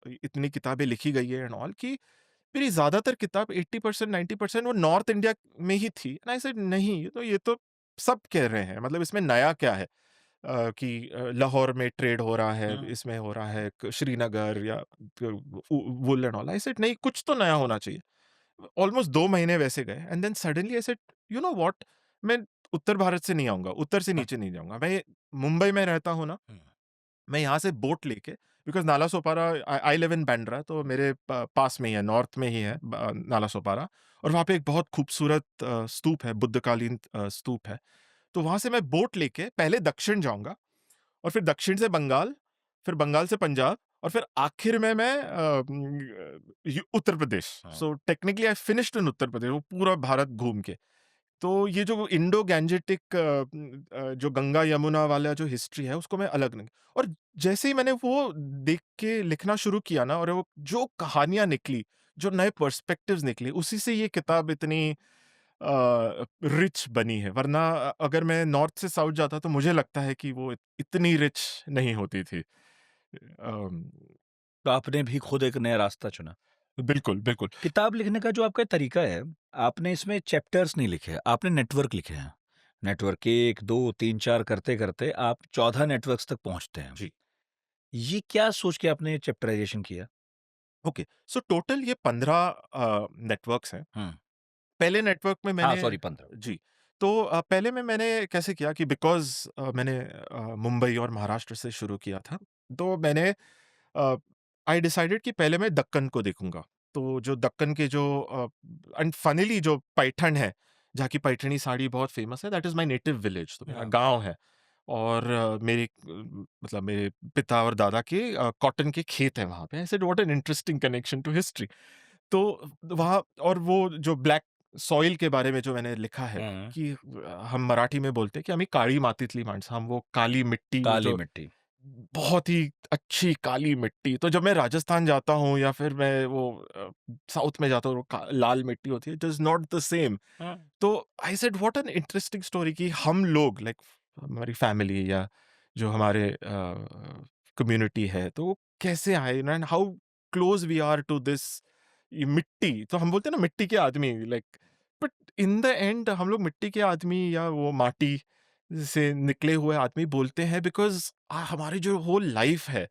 इतनी किताबें लिखी गई है एंड ऑल, कि मेरी ज़्यादातर किताब 80% 90% वो नॉर्थ इंडिया में ही थी। एंड आई सेड नहीं, ये तो सब कह रहे हैं, मतलब इसमें नया क्या है? कि लाहौर में ट्रेड हो रहा है, हुँ, इसमें हो रहा है श्रीनगर या wool and all. I said नहीं, कुछ तो नया होना चाहिए। ऑलमोस्ट 2 महीने वैसे गए, and then suddenly I said, you know what, मैं उत्तर भारत से नहीं आऊंगा, उत्तर से हुँ, नीचे नहीं जाऊंगा। मैं मुंबई में रहता हूँ ना, हुँ, मैं यहाँ से बोट लेके, because Nala Sopara, I live in Bandra, तो मेरे पास में ही है, नॉर्थ में ही है नाला सोपारा, और वहाँ पे एक बहुत खूबसूरत स्तूप है, बुद्धकालीन स्तूप है। तो वहाँ से मैं बोट लेके पहले दक्षिण जाऊँगा, और फिर दक्षिण से बंगाल, फिर बंगाल से पंजाब, और फिर आखिर में मैं उत्तर प्रदेश। हुँ। सो टेक्निकली आई फिनिश्ड इन उत्तर प्रदेश, वो पूरा भारत घूम के। तो ये जो इंडो गैंजेटिक जो गंगा यमुना वाला जो हिस्ट्री है उसको मैं अलग नहीं। और जैसे ही मैंने वो देख के लिखना शुरू किया ना, और वो जो कहानियां निकली, जो नए पर्सपेक्टिव्स निकले, उसी से ये किताब इतनी रिच बनी है। वरना अगर मैं नॉर्थ से साउथ जाता तो मुझे लगता है कि वो इतनी रिच नहीं होती थी। अम, तो आपने भी खुद एक नया रास्ता चुना। बिल्कुल, बिल्कुल। किताब लिखने का जो आपका तरीका है, आपने इसमें चैप्टर्स नहीं लिखे हैं, आपने नेटवर्क लिखे हैं। नेटवर्क 1, 2, 3, 4 करते-करते आप 14 नेटवर्क्स तक पहुँचते हैं। जी। ये क्या सोच के आपने चैप्टराइज़ेशन किया? ओके, सो टोटल ये 15 नेटवर्क्स हैं। हुँ। पहले नेटवर्क में हाँ, मैंने सॉरी 15। जी, तो पहले में मैंने कैसे किया कि बिकॉज़ मैंने मुंबई और महाराष्ट्र से शुरू किया था, तो मैंने आई डिसाइडेड कि पहले मैं दक्कन को देखूँगा। तो जो दक्कन के जो एंड फनीली जो पैठण है, जहाँ की पैठणी साड़ी बहुत फ़ेमस है, that is my native village, तो मेरा हाँ। गाँव है। और मतलब मेरे पिता और दादा के कॉटन के खेत हैं वहाँ पे। I said what an interesting connection to history. तो वहाँ और वो जो ब्लैक सॉइल के बारे में जो मैंने लिखा है हुँ। कि हम मराठी में बोलते हैं कि आम्ही काळी मातीतली माणसं, हम वो काली मिट्टी, वो काली जो मिट्टी। बहुत ही अच्छी काली मिट्टी। तो जब मैं राजस्थान जाता हूँ या फिर मैं वो साउथ में जाता हूँ, वो लाल मिट्टी होती है, it is not the same. हाँ। तो आई said what an interesting story कि हम लोग लाइक हमारी फैमिली या जो हमारे कम्युनिटी है, तो वो कैसे आए and how close we are to this, ये मिट्टी। तो हम बोलते हैं ना मिट्टी के आदमी, like but in the and हम लोग मिट्टी के आदमी या वो माटी से निकले हुए आदमी बोलते हैं, बिकॉज हमारी जो होल लाइफ है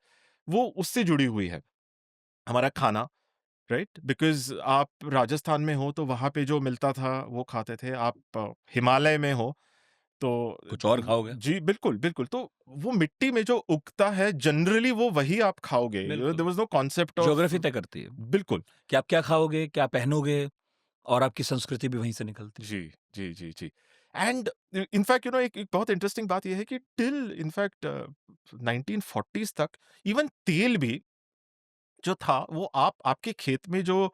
वो उससे जुड़ी हुई है। हमारा खाना, राइट, बिकॉज आप राजस्थान में हो तो वहां पे जो मिलता था वो खाते थे। आप हिमालय में हो तो कुछ और खाओगे? जी बिल्कुल बिल्कुल, तो वो मिट्टी में जो उगता है जनरली वो वही आप खाओगे। देयर बिल्कुल। Was no concept of. Geography तय करती है बिल्कुल। कि आप क्या खाओगे, क्या पहनोगे और आपकी संस्कृति भी वहीं से निकलती है। जी, जी, जी, जी। एंड इनफैक्ट एक एक बहुत इंटरेस्टिंग बात ये है कि टिल इनफैक्ट 1940s तक इवन तेल भी जो था वो आप आपके खेत में जो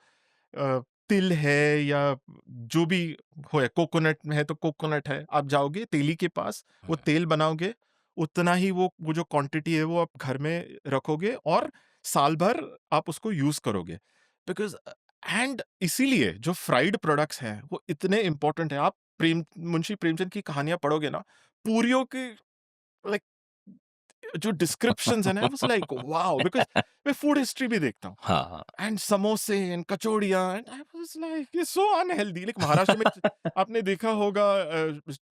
अ, तिल है या जो भी हो है, कोकोनट में है तो कोकोनट है, आप जाओगे तेली के पास, वो हुँ। तेल बनाओगे, उतना ही वो जो क्वांटिटी है वो आप घर में रखोगे और साल भर आप उसको यूज़ करोगे। बिकॉज़ एंड इसीलिए जो फ्राइड प्रोडक्ट्स हैं वो इतने इम्पोर्टेंट हैं। आप प्रेम मुंशी प्रेमचंद की कहानियाँ पढ़ोगे ना, पूरियों की लाइक जो डिस्क्रिप्शंस है ना, I was like wow! Because मैं फूड हिस्ट्री भी देखता हूँ। हाँ, हाँ। एंड समोसे एंड कचौड़ियाँ एंड आई वाज़ लाइक ये सो अनहेल्दी। लाइक महाराष्ट्र में आपने देखा होगा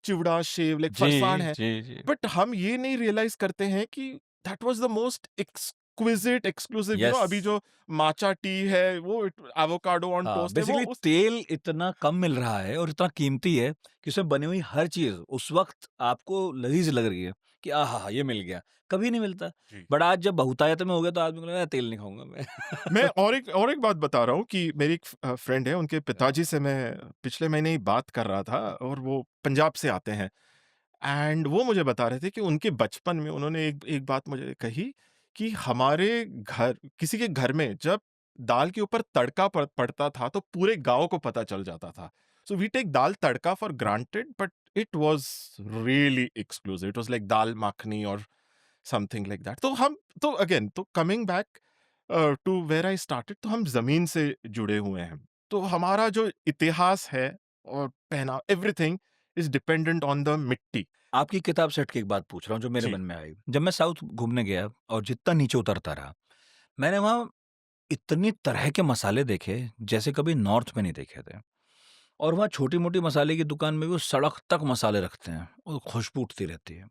चिवड़ा, शेव, लाइक जी, फरसान है। जी, जी। बट हम ये नहीं रियलाइज़ करते हैं कि that was the most exquisite exclusive, yes. अभी जो माचा टी है वो एवोकाडो ऑन हाँ, टोस्ट है, वो बेसिकली उस तेल इतना कम मिल रहा है और इतना कीमती है कि उसमें बनी हुई हर चीज़ उस वक़्त आपको लज़ीज़ लग रही है कि आहा! ये मिल गया, कभी नहीं मिलता। जी। बट आज जब बहुतायत में हो गया तो आदमी को लगा तेल नहीं खाऊँगा मैं। मैं और एक बात बता रहा हूँ कि मेरी एक फ्रेंड है, उनके पिताजी से मैं पिछले महीने ही बात कर रहा था और वो पंजाब से आते हैं। एंड वो मुझे बता रहे थे कि उनके बचपन में उन्होंने एक एक बात मुझे कही कि हमारे घर, किसी के घर में जब दाल के ऊपर तड़का पड़ता था तो पूरे गांव को पता चल जाता था। So we take dal tadka for granted, but it was really exclusive, it was like dal makhani और समथिंग लाइक दैट। तो हम तो अगेन तो coming back to where I started, तो हम जमीन से जुड़े हुए हैं। तो हमारा जो इतिहास है और पहना, everything is dependent on the मिट्टी। आपकी किताब से हट के एक बात पूछ रहा हूँ जो मेरे जी, मन में आई। जब मैं साउथ घूमने गया और जितना नीचे उतरता रहा, मैंने वहाँ इतनी तरह के मसाले देखे जैसे कभी नॉर्थ में नहीं देखे थे। और वहाँ छोटी-मोटी मसाले की दुकान में भी वो सड़क तक मसाले रखते हैं और खुशबू उठती रहती है।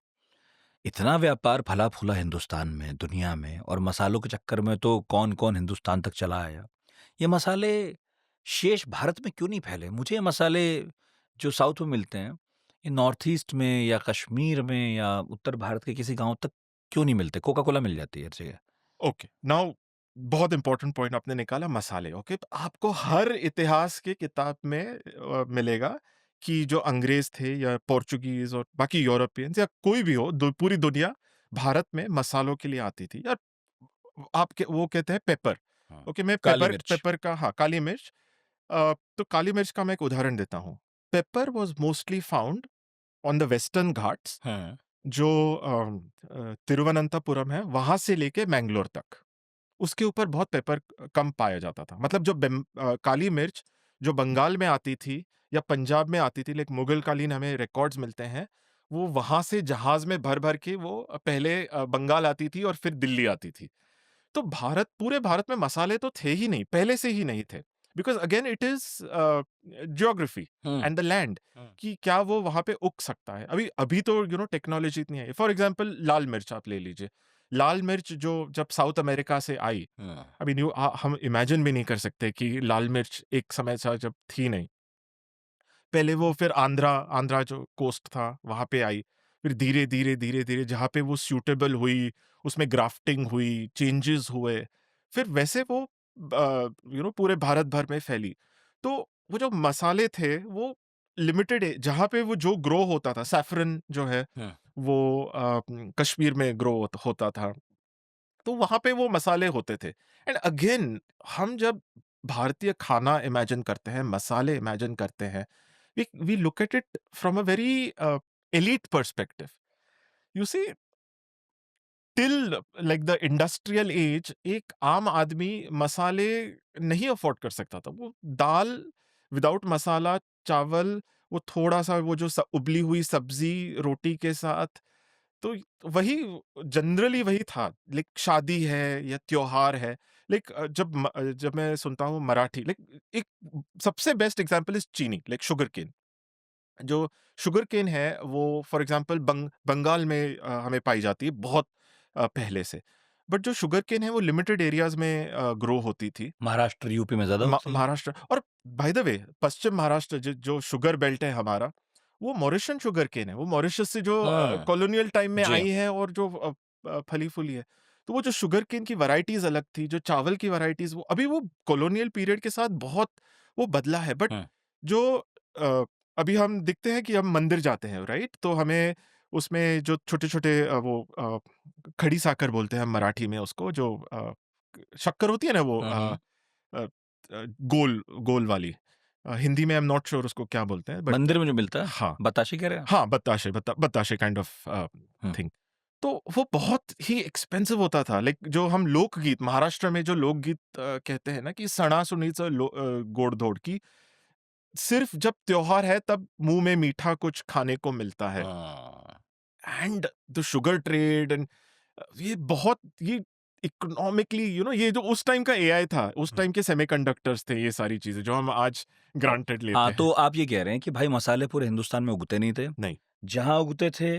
इतना व्यापार फला-फूला हिंदुस्तान में, दुनिया में और मसालों के चक्कर में तो कौन-कौन हिंदुस्तान तक चला आया। ये मसाले शेष भारत में क्यों नहीं फैले? मुझे ये मसाले जो साउथ में मिलते हैं, ये नॉर्थ ईस्ट में या कश्मीर में या उत्तर भारत के किसी गाँव तक क्यों नहीं मिलते? कोका कोला मिल जाती है हर जगह। ओके, नाउ बहुत इंपॉर्टेंट पॉइंट आपने निकाला, मसाले। ओके, तो आपको हर इतिहास के किताब में मिलेगा कि जो अंग्रेज थे या पोर्चुगीज और बाकी यूरोपियंस या कोई भी हो, पूरी दुनिया भारत में मसालों के लिए आती थी। या आपके वो कहते हैं पेपर। हाँ, ओके, मैं काली पेपर मिर्च। पेपर का, हाँ, काली मिर्च। तो काली मिर्च का मैं एक उदाहरण देता हूँ। Paper was mostly found on the western Ghats, हाँ, जो तिरुवनंतपुरम है वहां से लेके मैंगलोर तक। उसके ऊपर बहुत पेपर कम पाया जाता था। मतलब जो काली मिर्च जो बंगाल में आती थी या पंजाब में आती थी, लाइक मुगल कालीन हमें रिकॉर्ड्स मिलते हैं, वो वहां से जहाज में भर भर के वो पहले बंगाल आती थी और फिर दिल्ली आती थी। तो पूरे भारत में मसाले तो थे ही नहीं, पहले से ही नहीं थे। Because again it is geography hmm, and the land, हुँ, कि क्या वो वहाँ पे उग सकता है। अभी अभी तो टेक्नोलॉजी इतनी है। फॉर एग्ज़ाम्पल लाल मिर्च आप ले लीजिए। लाल मिर्च जो जब साउथ अमेरिका से आई, हुँ, अभी हम इमेजिन भी नहीं कर सकते कि लाल मिर्च एक समय था जब थी नहीं। पहले वो फिर आंध्रा आंध्रा जो कोस्ट था वहाँ पे आई। फिर धीरे-धीरे जहाँ पे वो सूटेबल हुई, उसमें ग्राफ्टिंग हुई, चेंजेस हुए। फिर वैसे वो पूरे भारत भर में फैली। तो वो जो मसाले थे वो लिमिटेड जहाँ पे वो जो ग्रो होता था, सैफरन जो है हुँ। वो कश्मीर में ग्रो होता था। तो वहाँ पे वो मसाले होते थे। एंड अगेन हम जब भारतीय खाना इमेजिन करते हैं, मसाले इमेजिन करते हैं, we look at it from a very elite perspective. You see, till like the industrial age एक आम आदमी मसाले नहीं अफोर्ड कर सकता था। वो दाल विदाउट मसाला, चावल, वो थोड़ा सा वो जो उबली हुई सब्जी रोटी के साथ, तो वही जनरली वही था। लाइक शादी है या त्योहार है, लाइक जब मैं सुनता हूँ मराठी, लाइक एक सबसे बेस्ट एग्जांपल इज चीनी, लाइक शुगर केन। जो शुगर केन है वो फॉर एग्जांपल बंगाल में हमें पाई जाती है बहुत पहले से। बट जो शुगर केन है वो लिमिटेड एरियाज में ग्रो होती थी। महाराष्ट्र, यूपी में ज़्यादा होती है। महाराष्ट्र, और बाय द वे पश्चिम महाराष्ट्र जो शुगर बेल्ट है हमारा, वो मॉरिशन शुगर केन है। वो मॉरिशस से जो हाँ, कॉलोनियल टाइम में जी। आई है, और जो फली फूली है। तो वो जो शुगर केन की वैरायटीज अलग थी, जो चावल की वैरायटीज, वो अभी वो कॉलोनियल पीरियड के साथ बहुत वो बदला है। बट हुँ, जो अ, अभी हम दिखते हैं कि हम मंदिर जाते हैं, राइट? तो हमें उसमें जो छोटे छोटे खड़ी साकर बोलते हैं हम मराठी में उसको, जो शक्कर होती है ना, वो हुँ, हुँ। अ गोल गोल वाली। हिंदी में आई एम नॉट श्योर उसको क्या बोलते हैं, बट मंदिर में जो मिलता है, हाँ, बताशे कह रहे हैं आप? हाँ, बताशे काइंड ऑफ हुँ, थिंग। तो वो बहुत ही एक्सपेंसिव होता था। लाइक जो हम लोकगीत महाराष्ट्र में जो लोकगीत कहते हैं ना, कि सणासुदीचं गोडधोड, की सिर्फ जब त्योहार है तब मुँह में मीठा कुछ खाने को मिलता है। हाँ। And the sugar trade and ये इकोनॉमिकली, ये जो उस टाइम का एआई था, उस हुँ। टाइम के सेमीकंडक्टर्स थे, ये सारी चीजें जो हम आज ग्रांटेड हाँ, लेते तो हैं। आप ये कह रहे हैं कि भाई मसाले पूरे हिंदुस्तान में उगते नहीं थे। नहीं। जहाँ उगते थे,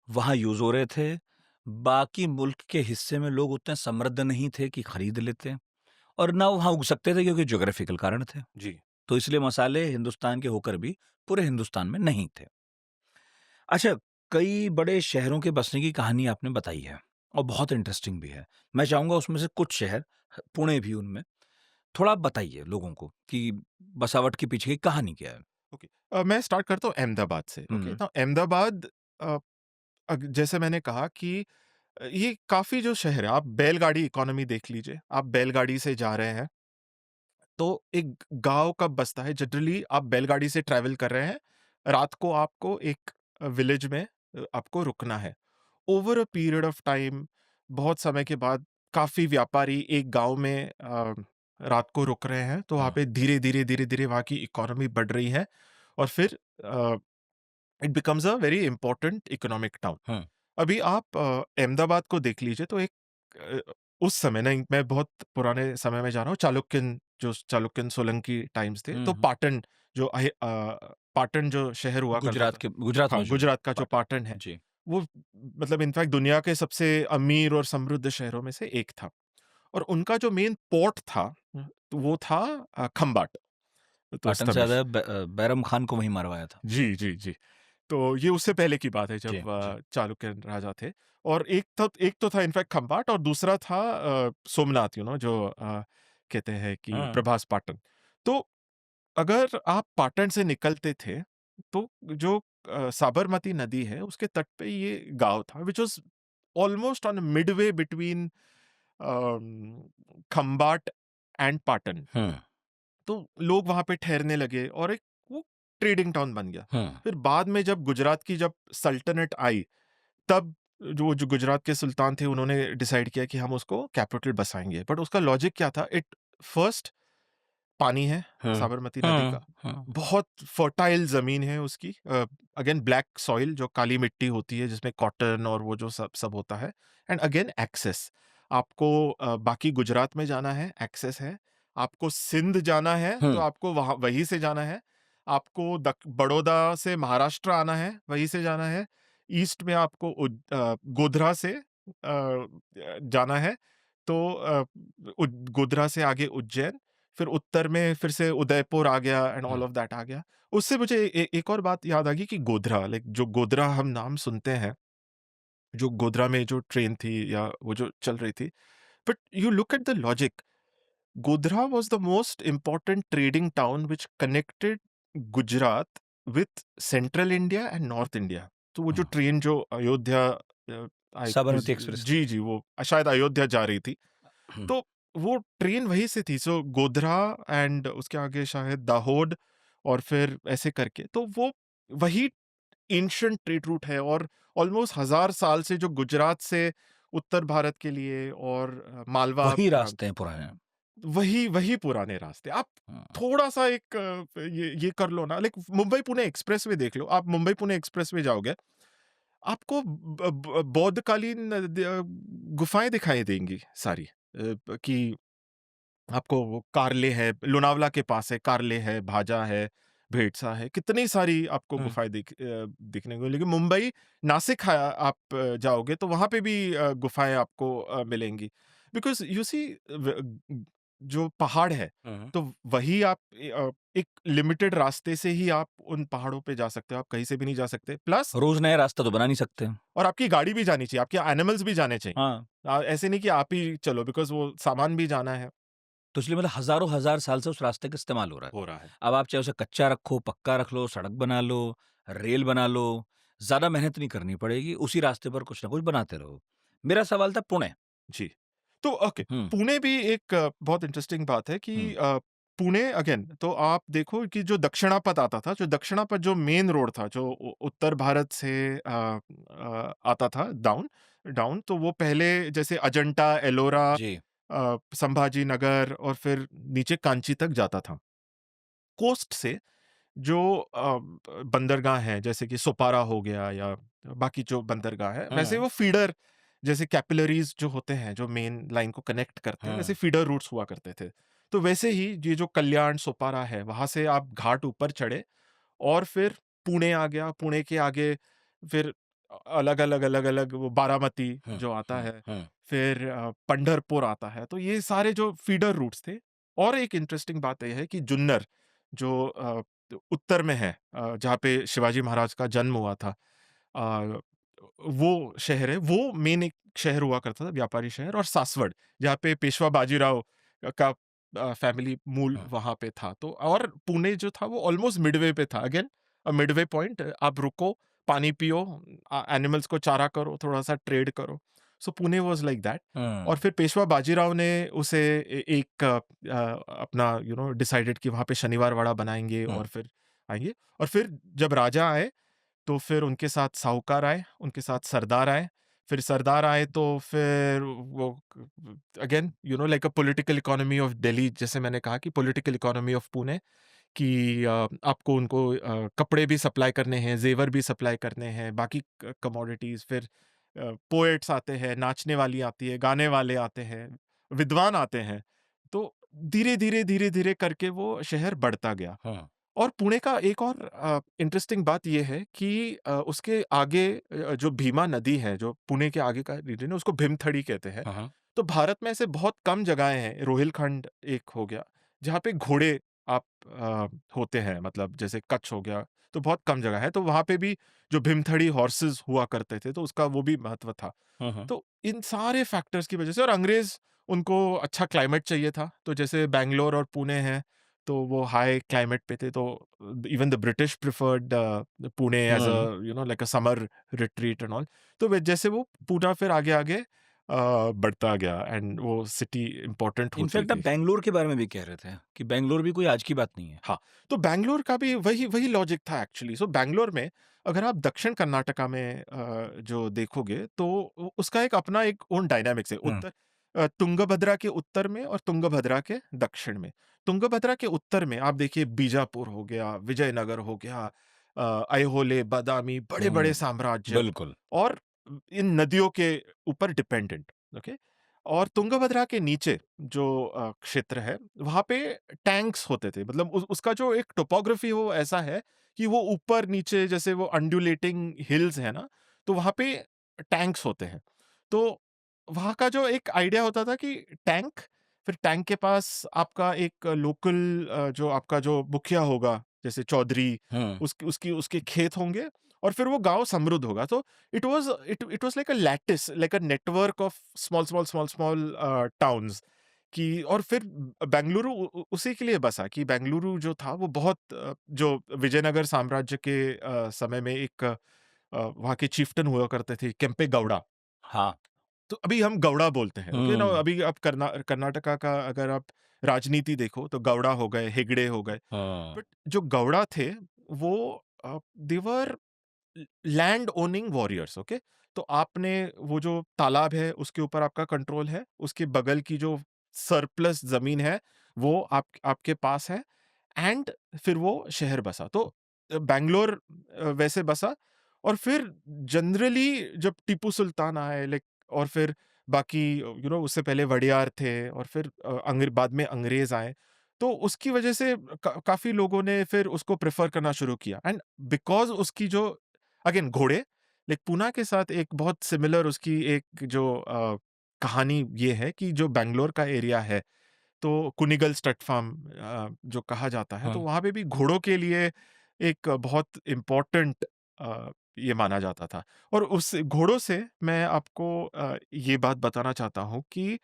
वहाँ यूज़ हो रहे थे। बाकी मुल्क के हिस्से में लोग उतने समृद्ध नहीं थे कि खरीद लेते और ना वहाँ उग सकते थे क्योंकि ज्योग्राफिकल कारण थे। जी। तो इसलिए मसाले हिंदुस्तान के होकर भी पूरे हिंदुस्तान में नहीं थे। अच्छा, कई बड़े शहरों के बसने की कहानी आपने बताई है और बहुत इंटरेस्टिंग भी है। मैं चाहूँगा उसमें से कुछ शहर, पुणे भी उनमें, थोड़ा आप बताइए लोगों को कि बसावट के पीछे की कहानी क्या है? ओके, मैं स्टार्ट करता हूँ अहमदाबाद से। ओके, हुँ, तो अहमदाबाद, अ, जैसे मैंने कहा कि ये काफी जो शहर है, आप बैलगाड़ी इकोनॉमी देख लीजिए। आप बैलगाड़ी से जा रहे हैं, तो एक गाँव कब बसता है? जनरली आप बैलगाड़ी से ट्रैवल कर रहे हैं, रात को आपको एक विलेज में आपको रुकना है। Over a period of time, बहुत समय के बाद काफ़ी व्यापारी एक गाँव में रात को रुक रहे हैं, तो वहाँ हुँ, पे धीरे-धीरे वहाँ की इकोनॉमी बढ़ रही है, और फिर it becomes a very important economic town. हुँ, अभी आप अहमदाबाद को देख लीजिए, तो उस समय नहीं, मैं बहुत पुराने समय में जा रहा हूँ, चालुक्यन सोलंकी टाइम्स थे, हुँ, तो हुँ। पाटन जो शहर हुआ करता था। गुजरात में हाँ, जो है गुजरात का जो पाटन। पाटन है, जी। वो मतलब इनफैक्ट दुनिया के सबसे अमीर और समृद्ध शहरों में से एक था। और उनका जो मेन पोर्ट था, तो वो था खंबाट, पाटन से तमिश। ज़्यादा बैरम खान को वहीं मरवाया था। जी। तो ये उससे पहले की बात है, जी, जब जी। चालुक्य राजा थे। और एक तो था इनफैक्ट खंबाट, और दूसरा था सोमनाथ, जो कहते हैं कि हाँ, प्रभास पाटन। तो अगर आप पाटन से निकलते थे, तो जो साबरमती नदी है उसके तट पे ये गाँव था, which was almost on midway between Khambat and Patan. हुँ, तो लोग वहाँ पे ठहरने लगे, और एक वो ट्रेडिंग टाउन बन गया। हुँ, फिर बाद में जब गुजरात की जब सल्तनत आई, तब जो गुजरात के सुल्तान थे, उन्होंने डिसाइड किया कि हम उसको कैपिटल बसाएँगे। बट उसका लॉजिक क्या था? फर्स्ट पानी है हुँ, साबरमती नदी का, हुँ, हुँ, बहुत फर्टाइल ज़मीन है उसकी, अगेन ब्लैक सॉइल जो काली मिट्टी होती है जिसमें कॉटन और वो जो सब सब होता है, एंड अगेन एक्सेस। आपको बाकी गुजरात में जाना है, एक्सेस है। आपको सिंध जाना है, तो हुँ, आपको वहाँ वहीं से जाना है। आपको बड़ौदा से महाराष्ट्र आना है, वहीं से जाना है। ईस्ट में आपको गोधरा से जाना है, तो गोधरा से आगे उज्जैन, फिर उत्तर में फिर से उदयपुर आ गया and hmm, all of that आ गया। उससे मुझे एक और बात याद आ गई कि गोधरा, लाइक जो गोधरा हम नाम सुनते हैं, जो गोधरा में जो ट्रेन थी या वो जो चल रही थी, but you look at the logic, Godhra was the most important trading town which connected Gujarat with central India and north India. तो वो जो हुँ। ट्रेन जो अयोध्या साबरमती एक्सप्रेस थी। जी जी, वो शायद अयोध्या जा रही थी, हुँ, तो वो ट्रेन वहीं से थी। सो गोधरा एंड उसके आगे शायद दाहोद, और फिर ऐसे करके तो वो वही एंशिएंट ट्रेड रूट है। और ऑलमोस्ट 1000 साल से जो गुजरात से उत्तर भारत के लिए और मालवा वही रास्ते हैं पुराने। वही वही पुराने रास्ते। आप हुँ, थोड़ा-सा एक ये कर लो ना, लाइक मुंबई-पुणे एक्सप्रेसवे देख लो। आप मुंबई-पुणे एक्सप्रेसवे जाओगे, आपको बौद्धकालीन गुफाएँ दिखाई देंगी सारी, कि आपको वो कार्ले है, लोनावला के पास है, कार्ले है, भाजा है, भेड़सा है, कितनी सारी आपको हुँ। गुफाएँ दिखने को। लेकिन मुंबई, नासिक आप जाओगे तो वहाँ पे भी गुफाएँ आपको मिलेंगी। बिकॉज़ यू सी जो पहाड़ है, हुँ, हुँ। तो वही आप एक लिमिटेड रास्ते से ही आप उन पहाड़ों पे जा सकते हो, आप कहीं से भी नहीं जा सकते। प्लस रोज़ नया रास्ता तो बना नहीं सकते। और आपकी गाड़ी भी जानी चाहिए, आपके एनिमल्स भी जाने चाहिए। हाँ, ऐसे नहीं कि आप ही चलो, बिकॉज़ वो सामान भी जाना है, तो इसलिए मतलब हज़ारों हज़ार साल से उस रास्ते का इस्तेमाल हो रहा है। हो रहा है। अब आप चाहे उसे कच्चा रखो, पक्का रख लो, सड़क बना लो, रेल बना लो, ज़्यादा मेहनत नहीं करनी पड़ेगी, उसी रास्ते पर कुछ ना कुछ बनाते रहो। मेरा सवाल था पुणे। जी। तो ओके, हुँ, पुणे भी एक बहुत इंटरेस्टिंग बात है कि हुँ, पुणे अगेन तो आप देखो कि जो दक्षिणापथ आता था, जो दक्षिणापथ जो मेन रोड था, जो उत्तर भारत से आता था डाउन डाउन, तो वो पहले जैसे अजंता, एलोरा, जी। संभाजी नगर और फिर नीचे कांची तक जाता था। कोस्ट से जो बंदरगाह हैं, जैसे कि सोपारा हो गया या बाकी जो बंदरगाह है, वैसे हुँ, वो फीडर, जैसे कैपिलरीज जो होते हैं, जो मेन लाइन को कनेक्ट करते हैं, वैसे हुँ, फीडर रूट्स हुआ करते थे। तो वैसे ही ये जो कल्याण, सोपारा है, वहाँ से आप घाट ऊपर चढ़े और फिर पुणे आ गया, पुणे के आगे फिर अलग-अलग, अलग-अलग वो बारामती हुँ, जो आता हुँ, है, हुँ, फिर पंढरपुर आता है, तो ये सारे जो फीडर रूट्स थे। और एक इंटरेस्टिंग बात ये है कि जुन्नर जो उत्तर में है, जहाँ पे शिवाजी महाराज का जन्म हुआ था, अ, वो शहर है, वो मेन एक शहर हुआ करता था, व्यापारी शहर। और सासवड़, जहाँ पे पेशवा बाजीराव का फैमिली मूल हुँ, वहाँ पे था। तो और पुणे जो था वो ऑलमोस्ट मिडवे पे था। अगेन मिडवे पॉइंट, आप रुको, पानी पियो, एनिमल्स को चारा करो, थोड़ा-सा ट्रेड करो। सो पुणे वाज़ लाइक दैट। और हुँ, फिर पेशवा बाजीराव ने उसे एक अपना डिसाइडेड कि वहाँ पे शनिवार वाड़ा बनाएँगे हुँ, और फिर आएँगे। और फिर जब राजा आए, तो फिर उनके साथ साहूकार आए, उनके साथ सरदार आए। फिर सरदार आए तो फिर वो again like a political economy of Delhi, जैसे मैंने कहा कि पॉलिटिकल इकोनॉमी ऑफ पुणे, कि आपको उनको कपड़े भी सप्लाई करने हैं, ज़ेवर भी सप्लाई करने हैं, बाकी कमोडिटीज़। फिर पोएट्स आते हैं, नाचने वाली आती है, गाने वाले आते हैं, विद्वान आते हैं। तो धीरे-धीरे, धीरे-धीरे करके वो शहर बढ़ता गया। हुँ, और पुणे का एक और इंटरेस्टिंग बात ये है कि उसके आगे जो भीमा नदी है, जो पुणे के आगे का रीजन है, उसको भीमथड़ी कहते हैं। हाँ, हाँ, तो भारत में ऐसे बहुत कम जगहें हैं, रोहिलखंड एक हो गया, जहाँ पे घोड़े आप होते हैं, मतलब जैसे कच्छ हो गया, तो बहुत कम जगह है। तो वहाँ पे भी जो भीमथड़ी हॉर्सेस हुआ करते थे, तो उसका वो भी महत्व था। हुँ, हुँ, तो इन सारे फैक्टर्स की वजह से, और अंग्रेज उनको अच्छा क्लाइमेट चाहिए था, तो जैसे बैंगलोर और पुणे हैं, तो वो हाई क्लाइमेट पे थे। तो even the British preferred Pune as a hmm. Like a summer retreat and all. तो जैसे वो पूरा फिर आगे आगे बढ़ता गया एंड वो सिटी इम्पोर्टेंट होती इनफैक्ट आप गई। बैंगलोर के बारे में भी कह रहे थे कि बैंगलोर भी कोई आज की बात नहीं है। हाँ, तो बैंगलोर का भी वही वही लॉजिक था एक्चुअली। सो बैंगलोर में अगर आप दक्षिण कर्नाटका में जो देखोगे, तो उसका एक अपना एक ओन डायनामिक्स है। हुँ, तुंगभद्रा के उत्तर में और तुंगभद्रा के दक्षिण में। तुंगभद्रा के उत्तर में आप देखिए बीजापुर हो गया, विजयनगर हो गया, ऐहोले, बादामी, बड़े-बड़े हुँ, साम्राज्य, बिल्कुल। और इन नदियों के ऊपर डिपेंडेंट, ओके? और तुंगभद्रा के नीचे जो क्षेत्र है, वहाँ पे टैंक्स होते थे। मतलब उसका जो एक टोपोग्राफी वो ऐसा है कि वो ऊपर-नीचे जैसे वो अंडुलेटिंग हिल्स है ना, तो वहाँ पे टैंक्स होते हैं। तो वहाँ का जो एक आइडिया होता था कि टैंक, फिर टैंक के पास आपका एक लोकल जो आपका जो मुखिया होगा, जैसे चौधरी, हुँ। उसके खेत होंगे और फिर वो गाँव समृद्ध होगा। तो it was like a lattice, like a network of small towns कि और फिर बेंगलुरु उसी के लिए बसा कि बेंगलुरु जो था वो बहुत जो विजयनगर साम्राज्य के समय में एक वहाँ के चीफ्टन हुआ करते थे केम्पे गौड़ा। हाँ। तो अभी हम गौड़ा बोलते हैं, ओके ना? हुँ। अभी आप कर्नाटका का अगर आप राजनीति देखो तो गौड़ा हो गए, हेगड़े हो गए। हाँ। बट जो गौड़ा थे वो दे वर लैंड ओनिंग वॉरियर्स, ओके। तो आपने वो जो तालाब है उसके ऊपर आपका कंट्रोल है, उसके बगल की जो सरप्लस जमीन है वो आपके पास है, एंड फिर वो शहर बसा। तो बैंगलोर वैसे बसा। और फिर जनरली जब टीपू सुल्तान आए, लाइक, और फिर बाकी उससे पहले वडियार थे, और फिर बाद में अंग्रेज आए, तो उसकी वजह से काफी लोगों ने फिर उसको प्रेफर करना शुरू किया। एंड बिकॉज उसकी जो अगेन घोड़े, लाइक पूना के साथ एक बहुत सिमिलर उसकी एक जो कहानी ये है कि जो बैंगलोर का एरिया है, तो कुनिगल स्टड फार्म जो कहा जाता है, तो हाँ। वहाँ पे भी घोड़ों के लिए एक बहुत इम्पोर्टेंट ये माना जाता था। और उस घोड़ों से मैं आपको ये बात बताना चाहता हूँ कि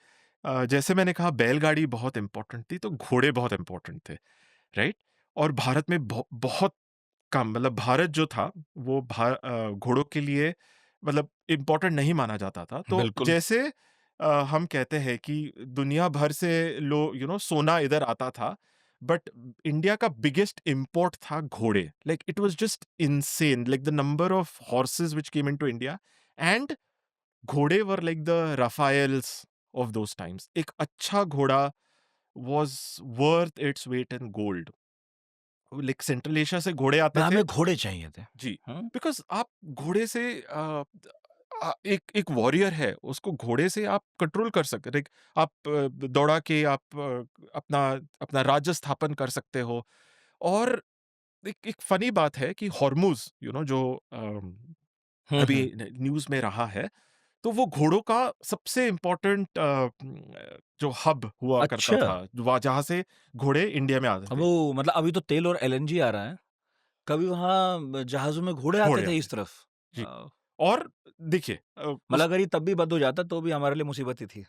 जैसे मैंने कहा बैलगाड़ी बहुत इम्पोर्टेंट थी, तो घोड़े बहुत इम्पोर्टेंट थे, राइट? और भारत में बहुत कम, मतलब भारत जो था वो घोड़ों के लिए मतलब इम्पोर्टेंट नहीं माना जाता था। तो बिल्कुल। जैसे हम कहते हैं कि दुनिया भर से सोना इधर आता था, बट इंडिया का बिगेस्ट इम्पोर्ट था घोड़े। Like it was just insane, like the number of horses which came into India, and घोड़े were like the Rafales of those times. एक अच्छा घोड़ा was worth its weight in gold. Like central Asia से घोड़े आते ना थे। हमें घोड़े चाहिए थे। जी, हुँ। बिकॉज़ आप घोड़े से एक एक वॉरियर है, उसको घोड़े से आप कंट्रोल कर सकते, लाइक आप दौड़ा के आप अपना अपना राज्य स्थापन कर सकते हो। और एक एक फ़नी बात है कि हॉर्मुज़ जो हुँ, अभी हुँ। न्यूज़ में रहा है, तो वो घोड़ों का सबसे इम्पोर्टेंट जो हब हुआ करता अच्छा। था, वहाँ जहाँ से घोड़े इंडिया में आते अब थे, वो मतलब अभी तो तेल और एलएनजी आ रहा है। कभी वहाँ जहाज़ों में घोड़े आते घोड़े थे आते इस थे। तरफ। जी, अ, और देखिए मतलब उस अगर ये तब भी बंद हो जाता तो भी हमारे लिए मुसीबत ही थी।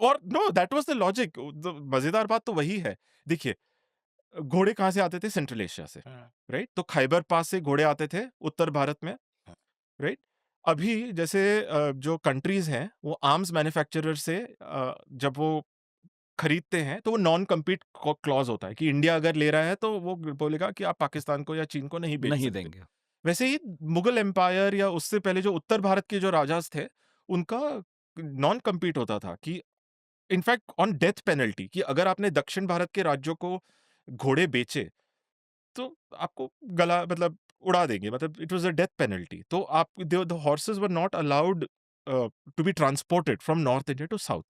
और no, that was the logic. The मज़ेदार बात तो वही है। देखिए, घोड़े कहाँ से आते थे? सेंट्रल एशिया से, हुँ। राइट? तो खैबर पास से घोड़े आते थे उत्तर भारत में, राइट? अभी जैसे जो कंट्रीज़ हैं, वो आर्म्स मैन्युफैक्चरर से जब वो खरीदते हैं, तो वो नॉन कम्पीट क्लॉज़ होता है कि इंडिया अगर ले रहा है, तो वो बोलेगा कि आप पाकिस्तान को या चीन को नहीं बेच नहीं सकते। देंगे। वैसे ही मुगल एम्पायर या उससे पहले जो उत्तर भारत के जो राजाज़ थे, उनका नॉन कम्पीट होता था कि इनफैक्ट ऑन डेथ पेनल्टी, कि अगर आपने दक्षिण भारत के राज्यों को घोड़े बेचे, तो आपको गला मतलब उड़ा देंगे, मतलब it was a death penalty. तो आप the horses were not allowed to be transported from north India to south.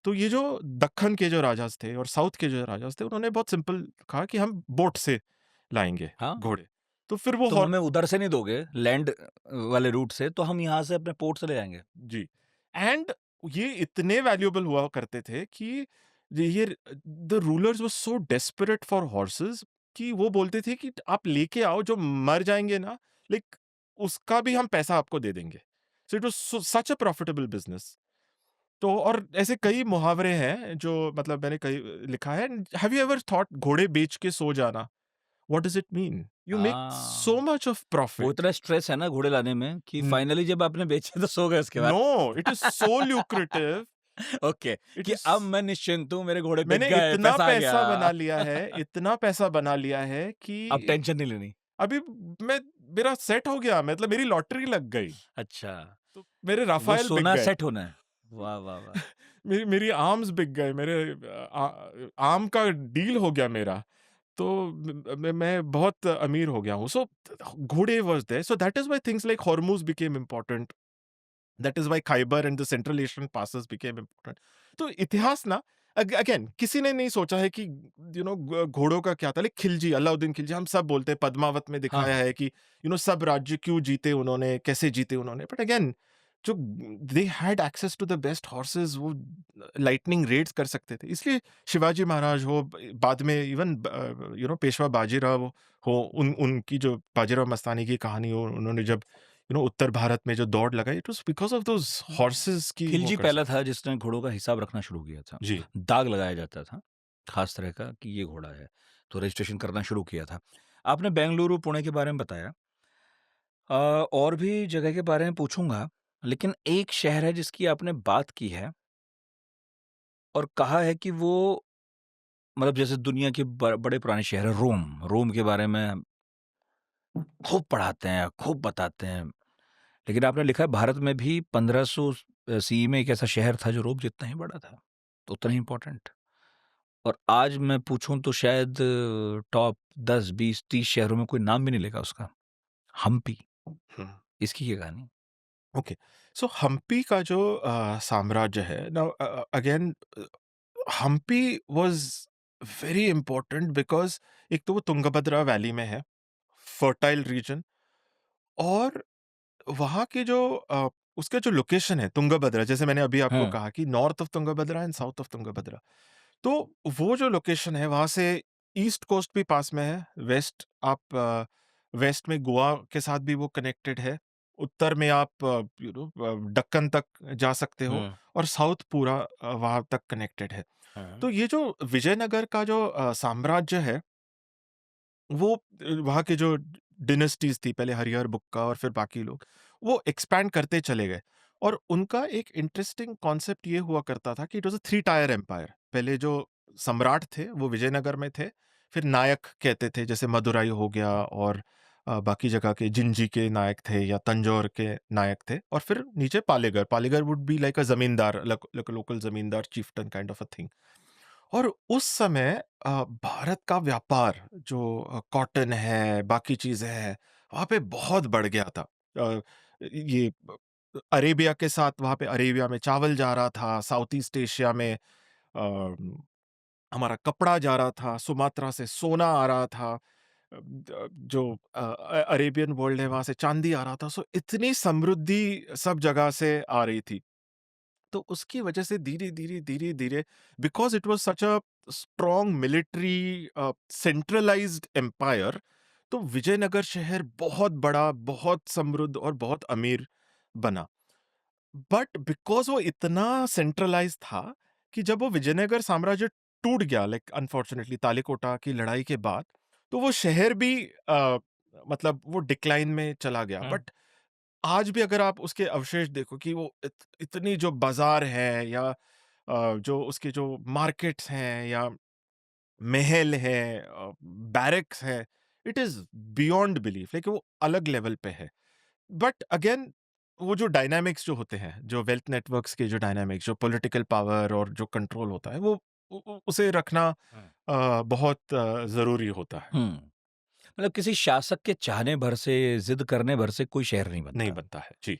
तो ये जो दक्कन के जो राजाज़ थे और साउथ के जो राजाज़ थे, उन्होंने बहुत सिंपल कहा कि हम बोट से लाएँगे हाँ, घोड़े। तो फिर वो तुम हमें उधर से नहीं दोगे लैंड वाले रूट से, तो हम यहाँ से अपने पोर्ट से ले आएँगे। जी। एंड ये इतने वैल्यूएबल हुआ करते थे कि ये the rulers were so desperate for horses कि वो बोलते थे कि आप लेके आओ, जो मर जाएँगे ना, लाइक उसका भी हम पैसा आपको दे देंगे। So it was such a profitable business. तो और ऐसे कई मुहावरे हैं जो मतलब मैंने कई लिखा है। हैव यू एवर थॉट घोड़े बेच के सो जाना? What does it mean? You make so हाँ, मच ऑफ वो प्रॉफिट। इतना स्ट्रेस है ना घोड़े लाने में कि न फाइनली जब आपने बेचे तो सो गए उसके बाद। No, it is so lucrative. Okay, it कि इज़ अब मैं निश्चिंत हूँ, मेरे घोड़े बिक मैंने गए, इतना पैसा आ पैसा बना गया। लिया है, इतना पैसा बना लिया है अब कि टेंशन नहीं लेनी। अभी मैं मेरा सेट हो गया, मतलब मेरी लॉटरी लग गई। अच्छा, तो मेरे वो राफ़ाएल बिक सोना गए। सेट होना है। वाह, वाह, वाह! मेरी मेरी आर्म्स बिक गए, मेरे आर्म का डील हो गया मेरा। तो मैं बहुत अमीर हो गया हूँ। सो घोड़े was there, so that is why things like Hormuz became important. That is why Khyber and the central Asian passes became important. तो इतिहास ना, अगेन किसी ने नहीं सोचा है कि घोड़ों का क्या था, लेकिन खिलजी, अलाउद्दीन खिलजी, हम सब बोलते हैं, पद्मावत में हाँ, दिखाया हाँ। है कि सब राज्य क्यों जीते उन्होंने, कैसे जीते उन्होंने, बट अगेन जो they had access to the best horses, वो लाइटनिंग रेड्स कर सकते थे, इसलिए शिवाजी महाराज हो, बाद में इवन पेशवा बाजीराव हो, उनकी जो बाजीराव मस्तानी की कहानी हो, उन्होंने जब उत्तर भारत में जो दौड़ लगाई, it was because of those horses की वो खिलजी कर पहला सकते। था जिसने घोड़ों का हिसाब रखना शुरू किया था। जी। दाग लगाया जाता था, खास तरह का कि ये घोड़ा है, तो रजिस्ट्रेशन करना शुरू किया था। आपने बेंगलुरु, पुणे के बारे में बताया। और भी जगह के बारे में पूछूँगा, लेकिन एक शहर है जिसकी आपने बात की है और कहा है कि वो मतलब जैसे दुनिया के बड़े पुराने शहर है रोम, रोम के बारे में खूब पढ़ाते हैं, खूब बताते हैं। लेकिन आपने लिखा है भारत में भी 1500 सीई में एक ऐसा शहर था जो रोम जितना ही बड़ा था, तो उतना ही इम्पोर्टेंट। और आज मैं पूछूँ तो शायद टॉप 10, 20, 30 शहरों में कोई नाम भी नहीं लेगा उसका। हम्पी, इसकी क्या कहानी? ओके, सो हम्पी का जो साम्राज्य है ना, again Hampi was very important because एक तो वो तुंगभद्रा वैली में है, फर्टाइल रीजन, और वहाँ के जो उसका जो लोकेशन है तुंगभद्रा, जैसे मैंने अभी आपको हाँ, कहा कि north of Tungabhadra and south of Tungabhadra, तो वो जो लोकेशन है वहाँ से ईस्ट कोस्ट भी पास में है, वेस्ट आप वेस्ट में गोवा के साथ भी वो कनेक्टेड है, उत्तर में आप दक्कन तक जा सकते हो, हुँ, और साउथ पूरा वहाँ तक कनेक्टेड है। हाँ, तो ये जो विजयनगर का जो साम्राज्य है, वो वहाँ के जो डिनेस्टीज़ थी, पहले हरिहर बुक्का और फिर बाकी लोग, वो एक्सपैंड करते चले गए, और उनका एक इंटरेस्टिंग कॉन्सेप्ट ये हुआ करता था कि it was a 3 tier empire. पहले जो सम्राट थे, वो विजयनगर में थे, फिर नायक कहते थे, जैसे मदुराई हो गया, और बाकी जगह के जिंजी के नायक थे या तंजौर के नायक थे, और फिर नीचे पालेगर, पालेगर वुड बी लाइक अ ज़मींदार, लोकल ज़मींदार, chieftain kind of a thing. और उस समय भारत का व्यापार जो कॉटन है, बाकी चीज़ें हैं, वहाँ पे बहुत बढ़ गया था। ये अरेबिया के साथ, वहाँ पे अरेबिया में चावल जा रहा था, साउथ ईस्ट एशिया में हमारा कपड़ा जा रहा था, सुमात्रा से सोना आ रहा था, जो अरेबियन वर्ल्ड है, वहाँ से चांदी आ रहा था, सो इतनी समृद्धि सब जगह से आ रही थी। तो उसकी वजह से धीरे-धीरे because it was such a strong military centralised empire, तो विजयनगर शहर बहुत बड़ा, बहुत समृद्ध और बहुत अमीर बना। बट बिकॉज़ वो इतना सेंट्रलाइज़्ड था कि जब वो विजयनगर साम्राज्य टूट गया, लाइक अनफॉर्च्यूनेटली तालिकोटा की लड़ाई के बाद, तो वो शहर भी मतलब वो डिक्लाइन में चला गया। हुँ, बट आज भी अगर आप उसके अवशेष देखो कि वो इतनी जो बाजार है, या जो उसके जो मार्केट्स हैं, या महल है, बैरक्स है, it is beyond belief, like वो अलग लेवल पे है। बट अगेन वो जो डायनामिक्स जो होते हैं, जो वेल्थ नेटवर्क्स के जो डायनामिक्स, जो पॉलिटिकल पावर और जो कंट्रोल होता है, वो उसे रखना हुँ, बहुत जरूरी होता है। हुँ। मतलब किसी शासक के चाहने भर से, ज़िद करने भर से कोई शहर नहीं नहीं बनता। बनता है जी।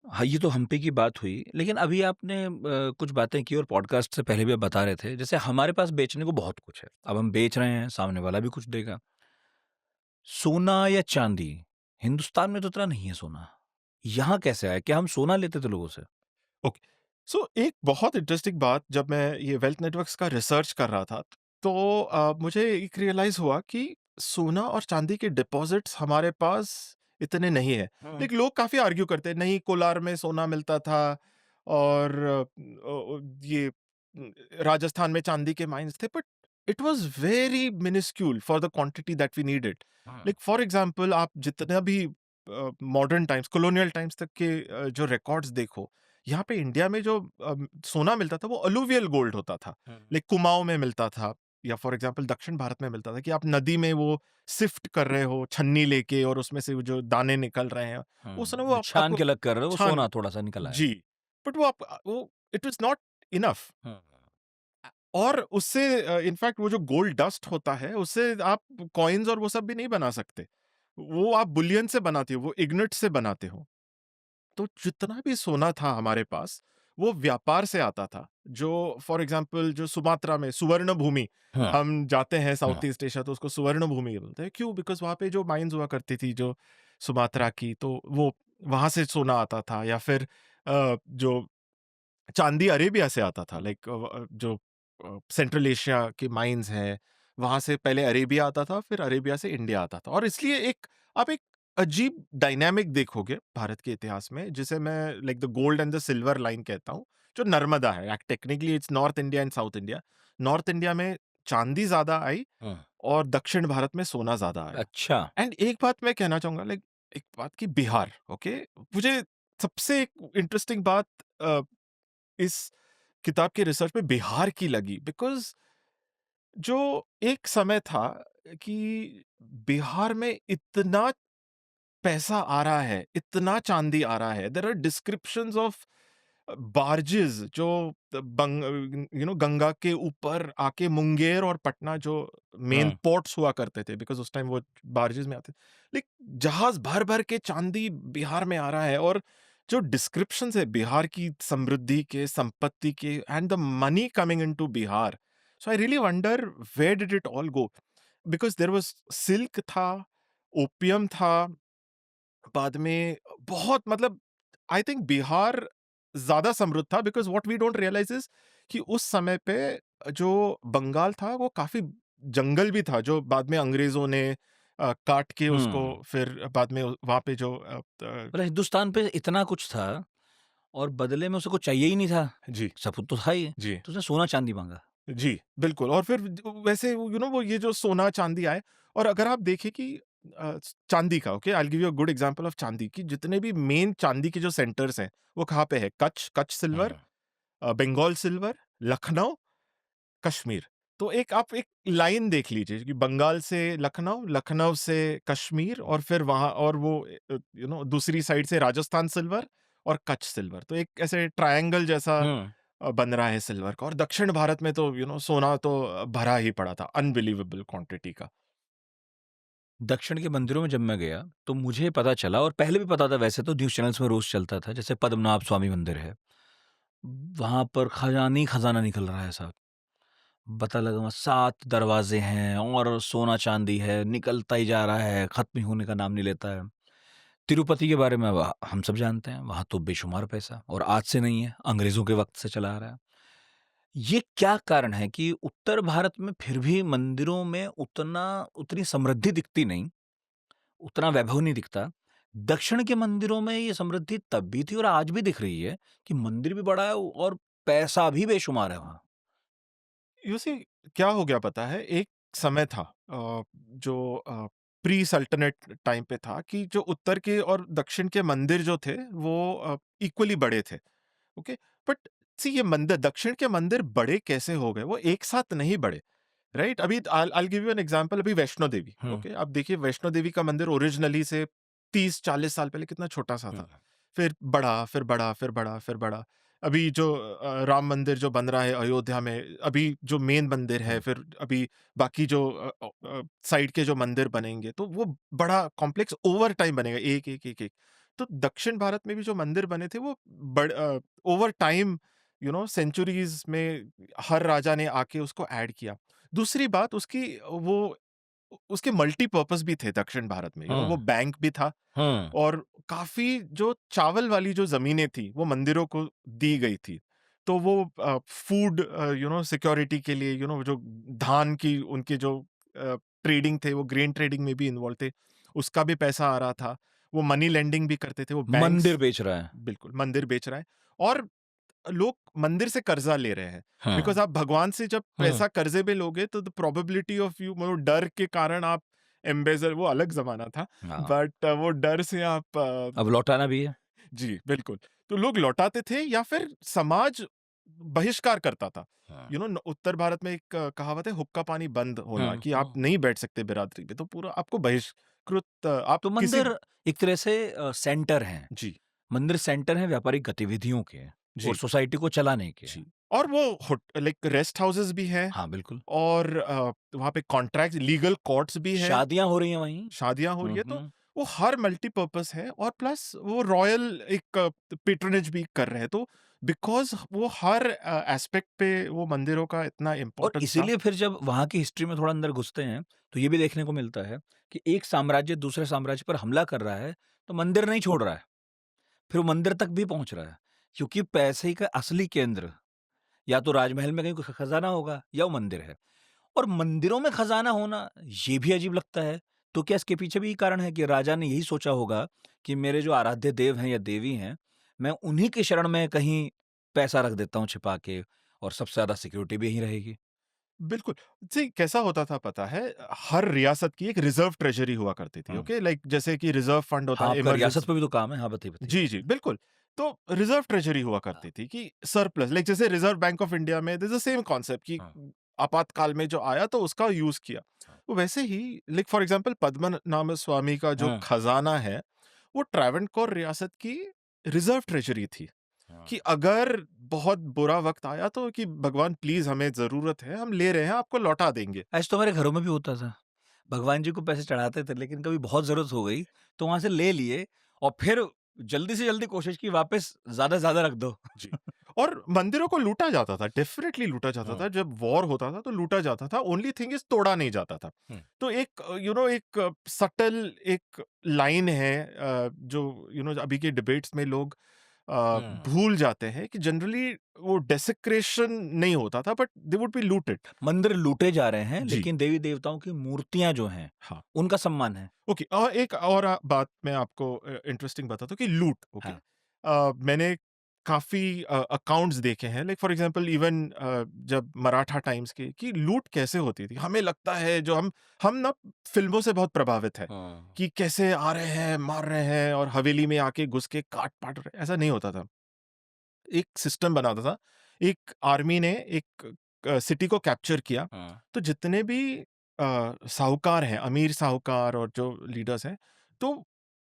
हाँ, ये तो हम्पी की बात हुई, लेकिन अभी आपने कुछ बातें की और पॉडकास्ट से पहले भी आप बता रहे थे, जैसे हमारे पास बेचने को बहुत कुछ है। अब हम बेच रहे हैं, सामने वाला भी कुछ देगा। सोना या चाँदी, हिंदुस्तान में तो इतना नहीं है सोना। यहाँ कैसे आया? क्या हम सोना लेते थे लोगों से? ओके, सो एक बहुत इंटरेस्टिंग बात, जब मैं ये वेल्थ नेटवर्क्स का रिसर्च कर रहा था, तो मुझे एक रियलाइज हुआ कि सोना और चांदी के डिपॉजिट्स हमारे पास इतने नहीं है। हुँ। लेकिन लोग काफी आर्ग्यू करते हैं, नहीं कोलार में सोना मिलता था, और ये राजस्थान में चांदी के माइंस थे, but it was very minuscule for the quantity that we needed. Hmm, like for example, आप जितना भी मॉडर्न टाइम्स, कॉलोनियल टाइम्स तक के जो रिकॉर्ड्स देखो, यहाँ पे इंडिया में जो सोना मिलता था, वो अलुवियल गोल्ड होता था, हुँ, लाइक कुमाऊं में मिलता था, या फॉर एग्जांपल दक्षिण भारत में मिलता था, कि आप नदी में वो सिफ्ट कर रहे हो छन्नी लेके, और उसमें से वो जो दाने निकल रहे हैं, उस समय वो हुँ। छान आपको के अलग कर रहे हो, वो छान, सोना थोड़ा-सा निकल आया। जी, बट वो आप वो इट वाज नॉट इनफ। हुँ, और उससे इनफैक्ट वो जो गोल्ड डस्ट होता है, उससे आप कॉइन्स और वो सब भी नहीं बना सकते, वो आप बुलियन से बनाते हो, वो इग्निट से बनाते हो। तो जितना भी सोना था हमारे पास, वो व्यापार से आता था। जो फॉर एग्ज़ाम्पल जो सुमात्रा में सुवर्ण भूमि, हाँ, हम जाते हैं हाँ, साउथ ईस्ट एशिया तो उसको सुवर्ण भूमि बोलते हैं। क्यों? बिकॉज़ वहाँ पे जो माइन्स हुआ करती थी जो सुमात्रा की, तो वो वहाँ से सोना आता था। या फिर जो चांदी अरेबिया से आता था, लाइक जो सेंट्रल एशिया के माइंस हैं, वहाँ से पहले अरेबिया आता था, फिर अरेबिया से इंडिया आता था। और इसलिए एक आप एक अजीब डायनामिक देखोगे भारत के इतिहास में, जिसे मैं like the gold and the silver line कहता हूँ, जो नर्मदा है। Technically it's north India and south India. North India में चांदी ज़्यादा आई हाँ। और दक्षिण भारत में सोना ज़्यादा आया। अच्छा। एंड एक बात मैं कहना चाहूँगा, लाइक एक बात कि बिहार, ओके? मुझे सबसे एक इंटरेस्टिंग बात अ, इस किताब की रिसर्च में बिहार की लगी, बिकॉज़ जो एक समय था कि बिहार में इतना पैसा आ रहा है, इतना चांदी आ रहा है। There are descriptions of barges जो गंगा के ऊपर आके मुंगेर और पटना जो मेन हाँ, पोर्ट्स हुआ करते थे, बिकॉज़ उस टाइम वो बार्जेस में आते। लाइक जहाज़ भर-भर के चांदी बिहार में आ रहा है। और जो डिस्क्रिप्शंस है बिहार की समृद्धि के, संपत्ति के, and the money coming into Bihar. So I really wonder where did it all go? Because there was silk था, ओपियम था, बाद में बहुत मतलब आई थिंक बिहार ज़्यादा समृद्ध था, because what we don't realise is कि उस समय पे जो बंगाल था वो काफ़ी जंगल भी था, जो बाद में अंग्रेज़ों ने काट के उसको हुँ। फिर बाद में वहाँ पे जो मतलब हिंदुस्तान पे इतना कुछ था और बदले में उसे कुछ चाहिए ही नहीं था। जी, सब कुछ तो था ही, जी। तो उसने सोना-चांदी माँगा। जी, बिल्कुल। और फिर वैसे वो ये जो सोना-चांदी आए, और अगर आप देखें कि चांदी का, okay, I will give you a good example of चांदी की, जितने भी मेन चांदी के जो सेंटर्स हैं, वो कहाँ पे है? कच्छ सिल्वर, हाँ। बंगाल सिल्वर, लखनऊ, कश्मीर। तो एक आप एक लाइन देख लीजिए कि बंगाल से लखनऊ, लखनऊ से कश्मीर, और फिर वहाँ और वो दूसरी साइड से राजस्थान सिल्वर और कच्छ सिल्वर। तो एक ऐसे ट्रायंगल जैसा हुँ। बन रहा है सिल्वर का। और दक्षिण भारत में तो सोना तो भरा ही पड़ा था, अनबिलीवेबल क्वांटिटी का। दक्षिण के मंदिरों में जब मैं गया, तो मुझे पता चला और पहले भी पता था वैसे तो न्यूज़ चैनल्स में रोज़ चलता था, जैसे पद्मनाभ स्वामी मंदिर है। वहाँ पर खजाना ही खजाना निकल रहा है साहब। पता लगा वहाँ 7 दरवाज़े हैं और सोना-चांदी है, निकलता ही जा रहा है, खत्म ही होने का नाम नहीं लेता है। तिरुपति के बारे में हम सब जानते हैं, वहाँ तो बेशुमार पैसा और आज से नहीं है, अंग्रेज़ों के वक़्त से चला आ रहा है। ये क्या कारण है कि उत्तर भारत में फिर भी मंदिरों में उतनी समृद्धि दिखती नहीं, उतना वैभव नहीं दिखता। दक्षिण के मंदिरों में ये समृद्धि तब भी थी और आज भी दिख रही है कि मंदिर भी बड़ा है और पैसा भी बेशुमार है वहाँ। यू सी, क्या हो गया पता है? एक समय था जो प्री सल्तनत टाइम पे था, कि जो उत्तर के और दक्षिण के मंदिर जो थे वो इक्वली बड़े थे। ओके, बट सी ये मंदिर, दक्षिण के मंदिर बड़े कैसे हो गए? वो एक साथ नहीं बढ़े, राइट? अभी I give you an example. अभी वैष्णो देवी, हुँ, ओके, आप देखिए वैष्णो देवी का मंदिर ओरिजिनली से 30-40 साल पहले कितना छोटा सा हुँ, था। फिर बढ़ा, फिर बढ़ा, फिर बढ़ा, फिर बढ़ा। अभी जो राम मंदिर जो बन रहा है अयोध्या में, अभी जो मेन मंदिर है, हुँ। फिर अभी बाकी जो साइड के जो मंदिर बनेंगे, तो वो बड़ा कॉम्प्लेक्स ओवर टाइम बनेगा, एक एक एक एक। तो दक्षिण भारत में भी जो मंदिर बने थे वो ओवर टाइम, सेंचुरीज में हर राजा ने आके उसको ऐड किया। दूसरी बात उसकी, वो उसके मल्टीपर्पज़ भी थे दक्षिण भारत में, वो हुँ, बैंक भी था। हुँ। और काफ़ी जो चावल वाली जो ज़मीनें थी, वो मंदिरों को दी गई थी। तो वो फूड सिक्योरिटी के लिए, जो धान की उनके जो ट्रेडिंग थे, वो ग्रेन ट्रेडिंग में भी इन्वॉल्व थे। उसका भी पैसा आ रहा था। वो मनी लेंडिंग भी करते थे, वो मंदिर बैंक्स। बेच रहा है। बिल्कुल, मंदिर बेच रहा है। और लोग मंदिर से कर्जा ले रहे हैं, बिकॉज़ हाँ, आप भगवान से जब हुँ। पैसा कर्जे पे लोगे, तो द प्रोबेबिलिटी ऑफ यू, मतलब डर के कारण आप एम्बेज़ल, वो अलग ज़माना था, हाँ, बट वो डर से आप अब लौटाना भी है। जी, बिल्कुल। तो लोग लौटाते थे या फिर समाज बहिष्कार करता था। हाँ। उत्तर भारत में एक कहावत है, हुक्का पानी बंद होना, हुँ, कि आप हुँ। नहीं बैठ सकते बिरादरी में, तो पूरा आपको बहिष्कृत, आप तो किसी। मंदिर एक तरह से सेंटर हैं। जी, मंदिर सेंटर हैं व्यापारिक गतिविधियों के और जी, सोसाइटी को चलाने के। जी। और वो लाइक रेस्ट हाउसेज़ भी हैं, हाँ, बिल्कुल। और वहाँ पे कॉन्ट्रैक्ट्स, लीगल कोर्ट्स भी हैं, शादियाँ हो रही हैं वहीं। शादियाँ हो रही हुँ, है। तो हुँ। वो हर मल्टीपर्पज़ है और प्लस वो रॉयल एक पैट्रोनेज भी कर रहे हैं। तो बिकॉज़ वो हर एस्पेक्ट पे वो मंदिरों का इतना और इम्पोर्टेंस था। इसीलिए फिर जब वहाँ की हिस्ट्री में थोड़ा अंदर घुसते हैं, तो ये भी देखने को मिलता है कि एक साम्राज्य दूसरे साम्राज्य पर हमला कर रहा है, तो मंदिर नहीं छोड़ रहा है। फिर वो मंदिर तक भी पहुँच रहा है, क्योंकि पैसे का असली केंद्र या तो राजमहल में कहीं ख खज़ाना होगा या वो मंदिर है। और मंदिरों में खज़ाना होना, ये भी अजीब लगता है। तो क्या इसके पीछे भी यही कारण है कि राजा ने यही सोचा होगा कि मेरे जो आराध्य देव हैं या देवी हैं, मैं उन्हीं के शरण में कहीं पैसा रख देता हूँ छिपा के और सबसे ज़्यादा सिक्योरिटी भी यहीं रहेगी? बिल्कुल। सी कैसा होता था पता है? हर रियासत की एक रिज़र्व ट्रेज़री हुआ करती थी, हुँ। ओके? लाइक जैसे कि रिज़र्व फंड होता हाँ, है आपका रियासत इमरजेंसी। पे भी तो काम है। हाँ, बताइए। जी, जी, बिल्कुल। तो रिज़र्व ट्रेज़री हुआ हाँ, करती थी कि सरप्लस लाइक जैसे रिज़र्व बैंक ऑफ इंडिया में there is the same concept कि हाँ, आपातकाल में जो आया तो उसका यूज़ किया। हाँ, तो वैसे ही लाइक फॉर एग्ज़ाम्पल पद्मनाभ स्वामी का जो हाँ, खज़ाना है, वो ट्रावनकोर रियासत की रिज़र्व ट्रेज़री थी हाँ। कि अगर बहुत बुरा वक़्त आया तो कि भगवान प्लीज़ हमें ज़रूरत है, हम ले रहे हैं, आपको लौटा देंगे। ऐसे तो हमारे घरों में भी होता था। भगवान जी को पैसे चढ़ाते थे, लेकिन कभी बहुत ज़रूरत हो गई, तो वहाँ से ले लिए और फिर जल्दी से जल्दी कोशिश की वापस ज़्यादा से ज़्यादा रख दो। जी। और मंदिरों को लूटा जाता था, डेफ़िनेटली लूटा जाता हाँ, था। जब वॉर होता था तो लूटा जाता था, ओनली थिंग इज़ तोड़ा नहीं जाता था। हुँ, तो एक एक सटल एक लाइन है जो अभी के डिबेट्स में लोग हुँ। भूल जाते हैं कि जनरली वो डेसेक्रेशन नहीं होता था but they would be looted. मंदिर लूटे जा रहे हैं, जी, लेकिन देवी-देवताओं की मूर्तियाँ जो हैं, हाँ। उनका सम्मान है। ओके और एक और बात मैं आपको इंटरेस्टिंग बताता हूँ कि लूट ओके हाँ, मैंने काफ़ी अकाउंट्स देखे हैं लाइक फॉर एग्जांपल इवन जब मराठा टाइम्स के कि लूट कैसे होती थी हमें लगता है जो हम ना फिल्मों से बहुत प्रभावित है हाँ, कि कैसे आ रहे हैं मार रहे हैं और हवेली में आके घुस के काट पाट रहे ऐसा नहीं होता था एक सिस्टम बनाता था एक आर्मी ने एक सिटी को कैप्चर किया हाँ, तो जितने भी साहूकार हैं, अमीर साहूकार और जो लीडर्स हैं, तो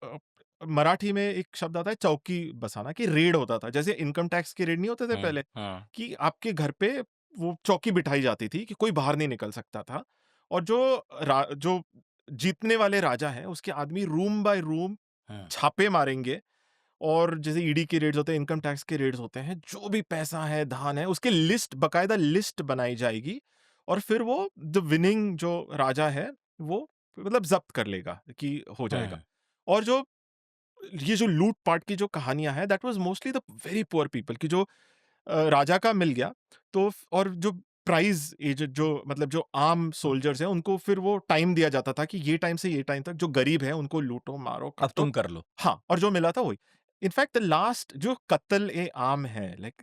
अ, मराठी में एक शब्द आता है चौकी बसाना कि रेड होता था। जैसे इनकम टैक्स के रेड नहीं होते थे हुँ, पहले, हाँ, कि आपके घर पे वो चौकी बिठाई जाती थी कि कोई बाहर नहीं निकल सकता था और जो जीतने वाले राजा हैं, उसके आदमी रूम बाय रूम हाँ, छापे मारेंगे और जैसे ईडी के रेड्स होते हैं, इनकम टैक्स के रेड्स होते हैं, जो भी पैसा है, धान है, उसकी लिस्ट बाकायदा लिस्ट बनाई जाएगी और फिर वो द विनिंग जो राजा है, वो मतलब ज़ब्त कर लेगा कि हो जाएगा। हुँ, और जो ये जो लूट-पाट की जो कहानियाँ हैं, that was mostly the very poor people कि जो राजा का मिल गया, तो और जो प्राइज़ एजेड जो मतलब जो आम सोल्जर्स हैं, उनको फिर वो टाइम दिया जाता था कि ये टाइम से ये टाइम तक जो गरीब हैं, उनको लूटो, मारो, अब काटो। तुम कर लो। हाँ, और जो मिला था वही। इनफैक्ट द लास्ट जो कत्ल ए आम है लाइक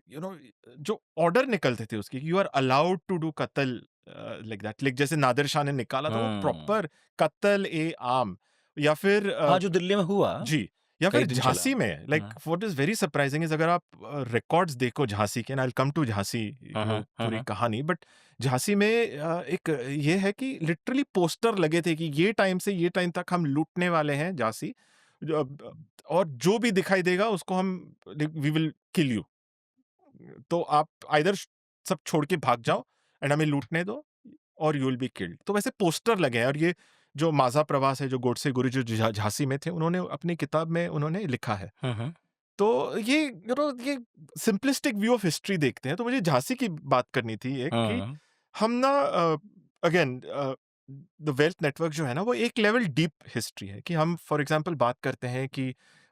जो ऑर्डर निकलते थे उसके you are allowed to do कत्ल लाइक दैट लाइक जैसे नादिर शाह ने निकाला था वो हुँ, प्रॉपर कत्ल ए आम या फिर हाँ, जो दिल्ली में हुआ, जी, या कई फिर दिन चला। झांसी में लाइक हाँ, what is very surprising is अगर आप रिकॉर्ड्स देखो झांसी के and I will come to Jhansi हाँ, वो हाँ, हाँ, पूरी हाँ, कहानी बट झांसी में एक ये है कि लिटरली पोस्टर लगे थे कि ये टाइम से ये टाइम तक हम लूटने वाले हैं झांसी और जो भी दिखाई देगा उसको हम वी विल किल यू तो आप आइदर सब छोड़ के भाग जाओ एंड हमें लूटने दो और यू विल बी किल्ड तो वैसे पोस्टर लगे हैं और ये जो माज़ा प्रवास है जो गोडसे गुरु जो झांसी में थे उन्होंने अपनी किताब में उन्होंने लिखा है हाँ, हाँ, तो ये सिंपलिस्टिक व्यू ऑफ हिस्ट्री देखते हैं तो मुझे झांसी की बात करनी थी एक कि हाँ, हम ना अगेन द वेल्थ नेटवर्क जो है ना वो एक लेवल डीप हिस्ट्री है कि हम फॉर एग्जांपल बात करते हैं कि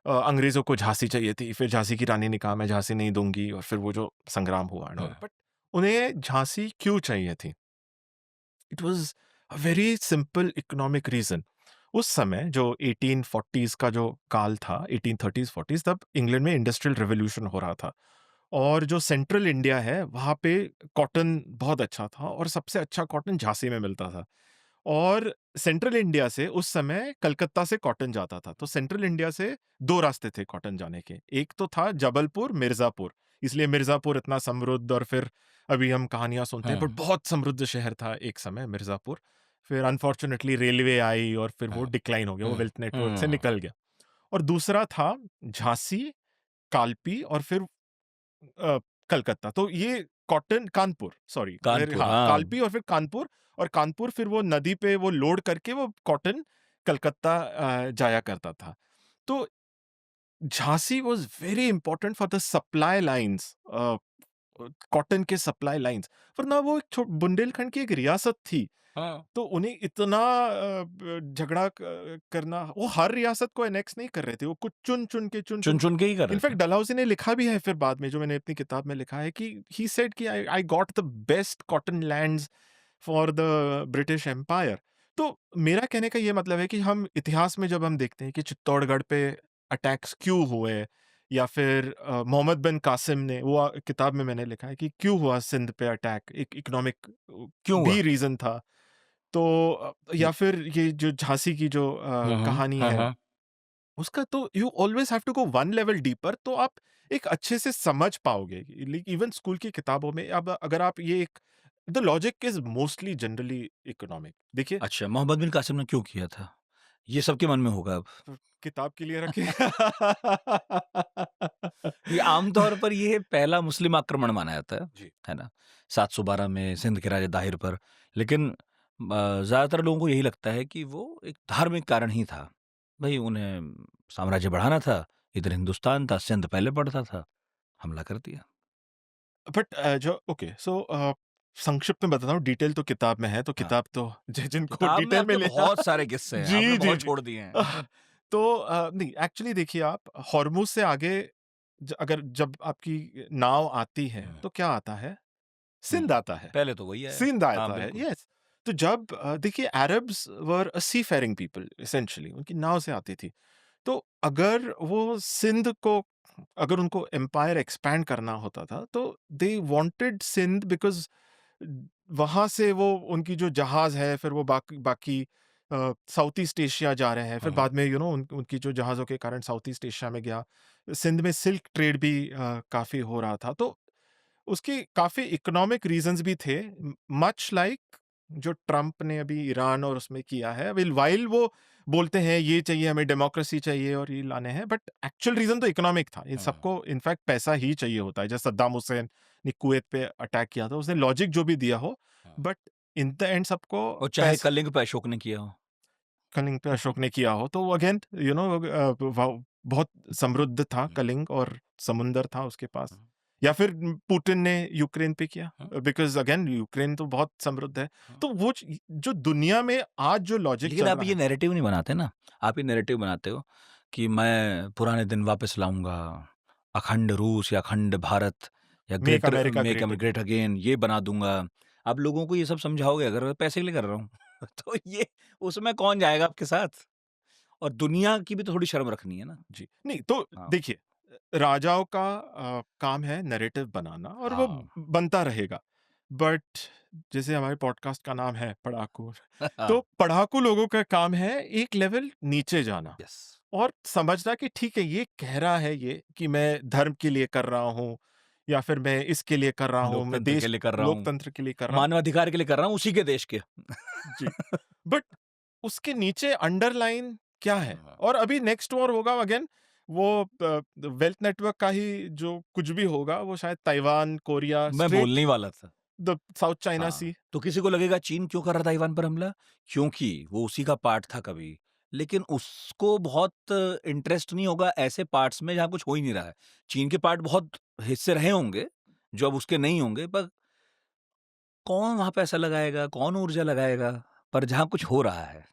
अंग्रेजों को झांसी चाहिए थी फिर झांसी की रानी ने कहा मैं झांसी नहीं दूंगी और फिर वो जो संग्राम हुआ एंड ऑल हाँ, बट उन्हें झांसी क्यों चाहिए थी it was a very simple economic reason उस समय जो 1840s का जो काल था 1830s 40s तब इंग्लैंड में इंडस्ट्रियल रेवोल्यूशन हो रहा था और जो सेंट्रल इंडिया है वहाँ पे कॉटन बहुत अच्छा था और सबसे अच्छा कॉटन झांसी में मिलता था और सेंट्रल इंडिया से उस समय कलकत्ता से कॉटन जाता था तो सेंट्रल इंडिया से दो रास्ते थे कॉटन जाने के एक तो था जबलपुर मिर्जापुर इसलिए मिर्जापुर इतना समृद्ध और फिर अभी हम कहानियां सुनते हैं बट हाँ, बहुत समृद्ध शहर था एक समय मिर्जापुर फिर अनफॉर्चुनेटली रेलवे आई और फिर वो हाँ, डिक्लाइन हो गया वो हुँ, वेल्थ नेटवर्क से हुँ, निकल गया और दूसरा था झांसी कालपी और फिर अ, कलकत्ता तो ये कॉटन कानपुर सॉरी फिर कानपुर, हाँ हाँ, कालपी और फिर कानपुर और कानपुर फिर वो नदी पे वो लोड करके वो कॉटन कलकत्ता जाया करता था। तो Jhansi was very important for the supply lines, cotton के सप्लाई लाइन्स, वरना वो एक बुंदेलखंड की एक रियासत थी। हाँ, तो उन्हें इतना झगड़ा करना, वो हर रियासत को एनेक्स नहीं कर रहे थे, वो कुछ चुन चुन के चुन चुन के। चुन-चुन के ही कर रहे इनफैक्ट थे। डलहौजी ने लिखा भी है फिर बाद में, जो मैंने अपनी किताब में लिखा है, कि ही सेड कि I I got the best cotton lands for the British empire. तो मेरा कहने का ये मतलब है कि हम इतिहास में जब हम देखते हैं कि चित्तौड़गढ़ पे अटैक्स क्यों हुए, या फिर मोहम्मद बिन कासिम ने वो किताब में मैंने लिखा है कि क्यों हुआ सिंध पे अटैक, एक इकोनॉमिक क्यों हुआ? भी रीजन था। तो हुँ, या फिर ये जो झांसी की जो हुँ, हुँ। कहानी हाँ, है, हाँ। उसका तो you always have to go one level deeper, तो आप एक अच्छे से समझ पाओगे। इवन स्कूल की किताबों में अब अगर आप ये एक, the logic is mostly generally economic, देखिए। अच्छा, मोहम्मद बिन कासिम ने क्यों किया था? ये सबके मन में होगा अब। तो किताब के लिए रखे। ये आम तौर पर ये पहला मुस्लिम आक्रमण माना जाता जी। है ना? 712 में सिंध के राजा दाहिर पर। लेकिन ज़्यादातर लोगों को यही लगता है कि वो एक धार्मिक कारण ही था। भई उन्हें साम्राज्य बढ़ाना था, इधर हिंदुस्तान था, सिंध पहले पड़ता था, हमला कर दिया। बट जो ओके सो संक्षिप्त में बताता हूँ, डिटेल तो किताब में है, तो हाँ, किताब तो जिनको किताब में डिटेल में आपके लेना। बहुत सारे किस्से हैं, आपने जी जी बहुत जी। छोड़ दिए हैं। आह, तो नहीं, एक्चुअली देखिए, आप हॉर्मुज से आगे अगर जब आपकी नाव आती है हुँ, तो क्या आता है? हुँ। सिंध आता है। पहले तो वही आया। सिंध हाँ, आता है, बिल्कुल। यस। तो जब देखिए, अरब्स वर अ सी फेरिंग पीपल एसेंशियली, उनकी नाव से आती थी। तो अगर वो सिंध को, अगर उनको एम्पायर एक्सपैंड करना होता था, तो दे वांटेड सिंध बिकॉज़ वहाँ से वो उनकी जो जहाज़ है, फिर वो बाकी बाकी साउथ ईस्ट एशिया जा रहे हैं। हुँ, फिर हुँ। बाद में उनकी जो जहाज़ों के कारण साउथ ईस्ट एशिया में गया। सिंध में सिल्क ट्रेड भी काफ़ी हो रहा था। तो उसके काफ़ी इकोनॉमिक रीज़न्स भी थे, मच लाइक जो ट्रम्प ने अभी ईरान और उसमें किया है। व्हाइल वो बोलते हैं ये चाहिए, हमें डेमोक्रेसी चाहिए और ये लाने हैं, बट एक्चुअल रीज़न तो इकोनॉमिक था। इन हुँ, सबको इनफैक्ट पैसा ही चाहिए होता है। जैसे सद्दाम हुसैन ने कुवैत पे अटैक किया था, उसने लॉजिक जो भी दिया हो, हुँ। बट इन द एंड सबको और चाहे पैस कलिंग पे अशोक ने किया हो। कलिंग पे अशोक ने किया हो, तो अगेन बहुत समृद्ध था हुँ, कलिंग, और समुंदर था उसके पास। हुँ, या फिर पुतिन ने यूक्रेन पे किया, हुँ, बिकॉज़ अगेन यूक्रेन तो बहुत समृद्ध है। हुँ। तो वो जो दुनिया में आज जो लॉजिक लेकिन चल आप रहा ये है। नैरेटिव नहीं बनाते ना, आप ये नैरेटिव बनाते हो कि मैं पुराने दिन वापस लाऊँगा, अखंड रूस या अखंड भारत या मेक अमेरिका मेक ग्रेट अम अगेन। ग्रेट अगेन ये बना दूँगा। आप लोगों को ये सब समझाओगे अगर मैं पैसे के लिए कर रहा हूँ, तो ये उसमें कौन जाएगा आपके साथ? और दुनिया की भी तो थोड़ी शर्म रखनी है ना। जी। नहीं तो हाँ, देखिए, राजाओं का काम है नैरेटिव बनाना, और वो हाँ। बनता रहेगा। बट जैसे हमारे पॉडकास्ट का नाम है पढ़ाकू, तो पढ़ाकू लोगों का काम है एक लेवल नीचे जाना यस, और समझना कि ठीक है, ये कह रहा है ये कि मैं धर्म के लिए कर रहा हूँ, या फिर मैं इसके लिए कर रहा हूँ, मैं लोकतंत्र के देश लिए कर रहा हूँ, लोकतंत्र के लिए कर रहा हूँ। मानवाधिकार के लिए कर रहा हूँ उसी के देश के। जी। बट उसके नीचे अंडरलाइन क्या है? हाँ, और अभी नेक्स्ट वॉर होगा अगेन, वो वेल्थ नेटवर्क का ही जो कुछ भी होगा, वो शायद ताइवान, कोरिया, मैं स्ट्रेट बोलने ही वाला था। द साउथ चाइना हाँ, सी। तो किसी को लगेगा चीन क्यों कर रहा था ईरान पर हमला? क्योंकि वो उसी का पार्ट था कभी। लेकिन उसको बहुत इंटरेस्ट नहीं होगा ऐसे पार्ट्स में जहाँ कुछ हो ही नहीं रहा है। चीन के पार्ट बहुत हिस्से रहे होंगे, जो अब उसके नहीं होंगे, पर कौन वहाँ पैसा लगाएगा, कौन ऊर्जा लगाएगा? पर जहाँ कुछ हो रहा है,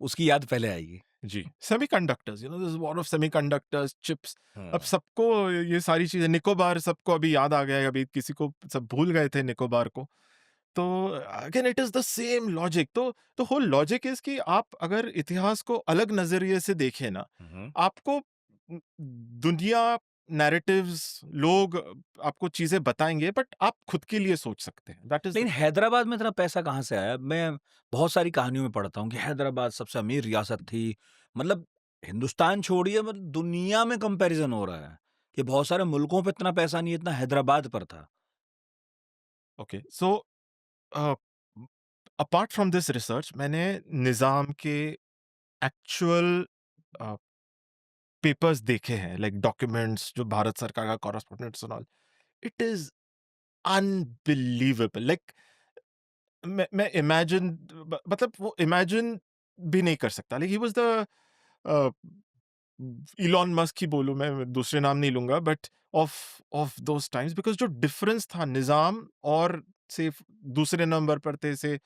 उसकी याद पहले आएगी। जी, semiconductors, this war of semiconductors, chips. अब हुँ, सबको ये सारी चीज़ें, निकोबार सबको अभी याद आ गया है, अभी किसी को सब भूल गए थे निकोबार को। तो again it is the same logic. तो होल लॉजिक इज़ कि आप अगर इतिहास को अलग नज़रिए से देखें ना, हुँ, हुँ। आपको दुनिया, नैरेटिव्स, लोग आपको चीज़ें बताएँगे, बट आप खुद के लिए सोच सकते हैं। दैट इज़ द लेकिन हैदराबाद में इतना पैसा कहाँ से आया? मैं बहुत सारी कहानियों में पढ़ता हूँ कि हैदराबाद सबसे अमीर रियासत थी। मतलब हिंदुस्तान छोड़िए मतलब दुनिया में कंपैरिज़न हो रहा है कि बहुत सारे मुल्कों पे इतना पैसा नहीं है, इतना हैदराबाद पर था। Okay. So a, apart from this research, मैंने निज़ाम के एक्चुअल अ, पेपर्स देखे हैं, लाइक डॉक्यूमेंट्स जो भारत सरकार का correspondents and all. It is unbelievable. Like मैं इमेजिन, मतलब वो इमेजिन भी नहीं कर सकता। Like he was the uh, Elon Musk ही बोलूँ मैं, दूसरे नाम नहीं लूँगा, but of of those times, because जो डिफरेंस था निज़ाम और से दूसरे नंबर पर थे से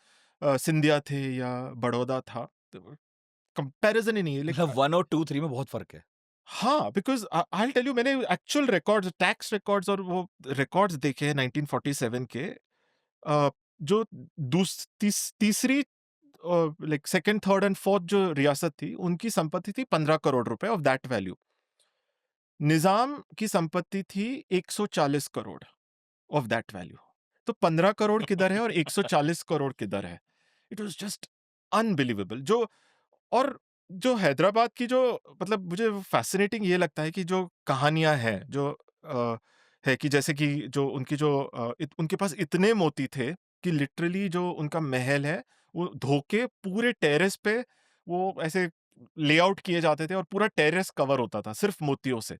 सिंधिया थे या बड़ौदा था, तो कंपैरिज़न ही नहीं है। लाइक मतलब 1 और 2, 3 में बहुत फ़र्क है। हाँ, because I will tell you, मैंने एक्चुअल रिकॉर्ड्स, टैक्स रिकॉर्ड्स और वो रिकॉर्ड्स देखे हैं 1947 के। जो तीसरी like second, third and fourth जो रियासत थी, उनकी संपत्ति थी 15 करोड़ रुपए ऑफ दैट वैल्यू। निज़ाम की संपत्ति थी 140 करोड़ ऑफ दैट वैल्यू। तो 15 करोड़ किधर है और 140 करोड़ किधर है? It was just unbelievable. जो और जो हैदराबाद की जो, मतलब मुझे फ़ैसिनेटिंग ये लगता है कि जो कहानियाँ हैं, जो अ, है कि जैसे कि जो उनकी जो उनके पास इतने मोती थे कि लिटरली जो उनका महल है, वो धोके पूरे टेरेस पे वो ऐसे लेआउट किए जाते थे और पूरा टेरेस कवर होता था सिर्फ़ मोतियों से।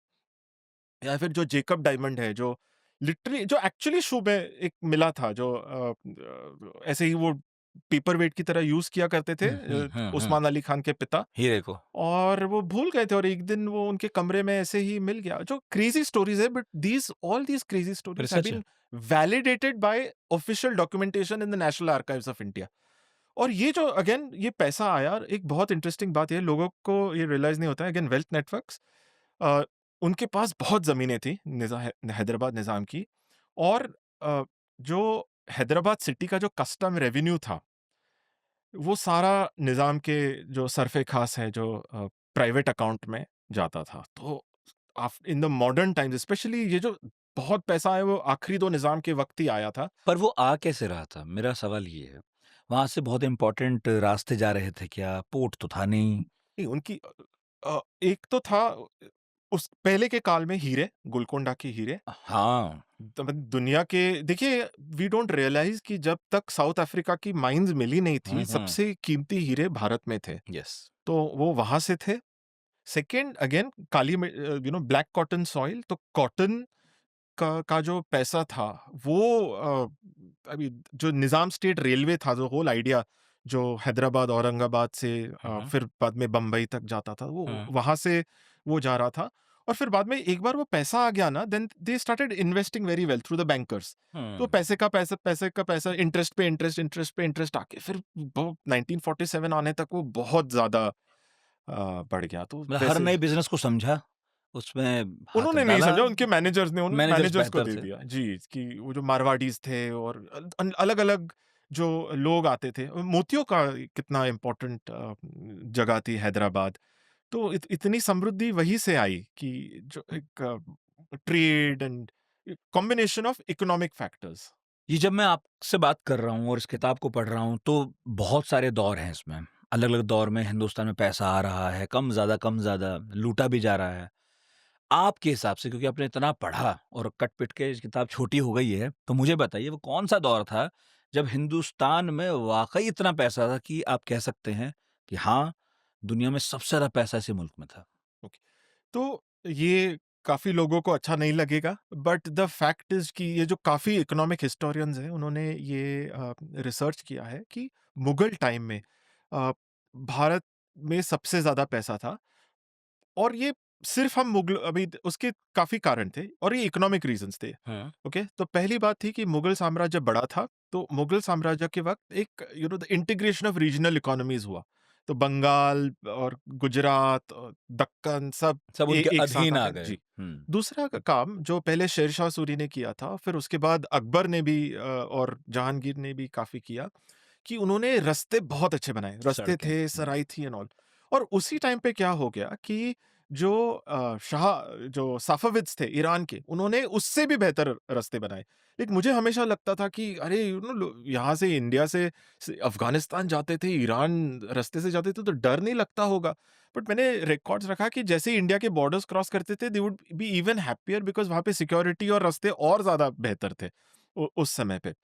या फिर जो जेकब डायमंड है, जो लिटरली जो एक्चुअली शू में एक मिला था, जो ऐसे ही वो पेपर वेट की तरह यूज़ किया करते थे हुँ, हुँ, हुँ, हुँ। उस्मान अली खान के पिता। हीरे को। और वो भूल गए थे और एक दिन वो उनके कमरे में ऐसे ही मिल गया। जो क्रेज़ी स्टोरीज़ है, बट दीज़ क्रेज़ी पर स्टोरीज़ हैव सच है। Been validated by official documentation in the National Archives of India. और ये जो अगेन ये पैसा आया, एक बहुत इंटरेस्टिंग बात ये है, लोगों को ये रियलाइज़ नहीं होता है, अगेन वेल्थ नेटवर्क्स, अ, उनके पास बहुत ज़मीनें थी हैदराबाद निज़ाम की। और जो हैदराबाद सिटी का जो कस्टम रेवेन्यू था, वो सारा निज़ाम के जो सरफ़े ख़ास है, जो प्राइवेट अकाउंट में जाता था। तो in the modern times specially ये जो बहुत पैसा है, वो आखिरी 2 निज़ाम के वक़्त ही आया था। पर वो आ कैसे रहा था? मेरा सवाल ये है। वहाँ से बहुत इम्पोर्टेंट रास्ते जा रहे थे क्या? पोर्ट तो था नहीं। नहीं, उनकी एक तो था उस पहले के काल में हीरे, गोलकोंडा के हीरे। हाँ। दुनिया के, देखिए, वी डोंट रियलाइज़ कि जब तक साउथ अफ्रीका की माइन्स मिली नहीं थी, हुँ, हुँ। सबसे कीमती हीरे भारत में थे। यस। तो वो वहाँ से थे। Second again black cotton soil, तो कॉटन का जो पैसा था, वो अभी जो निज़ाम स्टेट रेलवे था, जो होल आइडिया, जो हैदराबाद, औरंगाबाद से हुँ, हुँ। फिर बाद में बम्बई तक जाता था, वो हुँ, वहाँ से वो जा रहा था। और फिर बाद में एक बार वो पैसा आ गया ना, then they started investing very well through the bankers. तो हुँ। पैसे का पैसा, इंटरेस्ट पे इंटरेस्ट, इंटरेस्ट पे इंटरेस्ट आके फिर वो 1947 आने तक वो बहुत ज़्यादा बढ़ गया। तो मतलब हर वैसे नए बिज़नेस को समझा, उसमें हाथ उन्होंने नहीं डाला, समझा, उनके मैनेजर्स ने, उन्होंने मैनेजर्स मैनेजर्स को बेहतर दे थे। दिया। जी, कि वो जो मारवाड़ीज़ थे और अलग-अलग जो लोग आते थे। मोतियों का कितना इम्पोर्टेंट जगह थी हैदराबाद। तो इतनी समृद्धि वहीं से आई कि जो एक trade and combination of economic factors. ये जब मैं आपसे बात कर रहा हूँ और इस किताब को पढ़ रहा हूँ, तो बहुत सारे दौर हैं इसमें। अलग-अलग दौर में हिंदुस्तान में पैसा आ रहा है, कम ज़्यादा, लूटा भी जा रहा है। आपके हिसाब से, क्योंकि आपने इतना पढ़ा और कट-पिट के किताब छोटी हो गई है, तो मुझे बताइए वो कौन-सा दौर था जब हिंदुस्तान में वाक़ई इतना पैसा था कि आप कह सकते हैं कि हाँ, दुनिया में सबसे ज़्यादा पैसा इसी मुल्क में था? ओके। तो ये काफ़ी लोगों को अच्छा नहीं लगेगा, बट द फैक्ट इज़ कि ये जो काफ़ी इकोनॉमिक हिस्टोरियंस हैं, उन्होंने ये रिसर्च किया है कि मुगल टाइम में अ, भारत में सबसे ज़्यादा पैसा था। और ये सिर्फ़ हम मुगल अभी उसके काफ़ी कारण थे और ये इकोनॉमिक रीज़न्स थे। हुँ। ओके? तो पहली बात थी कि मुगल साम्राज्य बड़ा था, तो मुगल साम्राज्य के वक़्त एक the integration of regional economies हुआ। तो बंगाल और गुजरात और दक्कन सब सब उनके एक साथ अधीन आ आ गए। गए। जी। हुँ। दूसरा काम जो पहले शेरशाह सूरी ने किया था, फिर उसके बाद अकबर ने भी और जहांगीर ने भी काफ़ी किया कि उन्होंने रास्ते बहुत अच्छे बनाए। रास्ते सड़कें। थे, हुँ। सराई थी एंड ऑल। और उसी टाइम पे क्या हो गया कि जो जो सफ़ाविद्स थे ईरान के, उन्होंने उससे भी बेहतर रास्ते बनाए। लेकिन मुझे हमेशा लगता था कि अरे यहाँ से इंडिया से अफ़गानिस्तान जाते थे, ईरान रास्ते से जाते थे, तो डर नहीं लगता होगा। बट मैंने रिकॉर्ड्स रखा कि जैसे ही इंडिया के बॉर्डर्स क्रॉस करते थे, they would be even happier because वहाँ पे सिक्योरिटी और रास्ते और ज़्यादा बेहतर थे उस समय पे।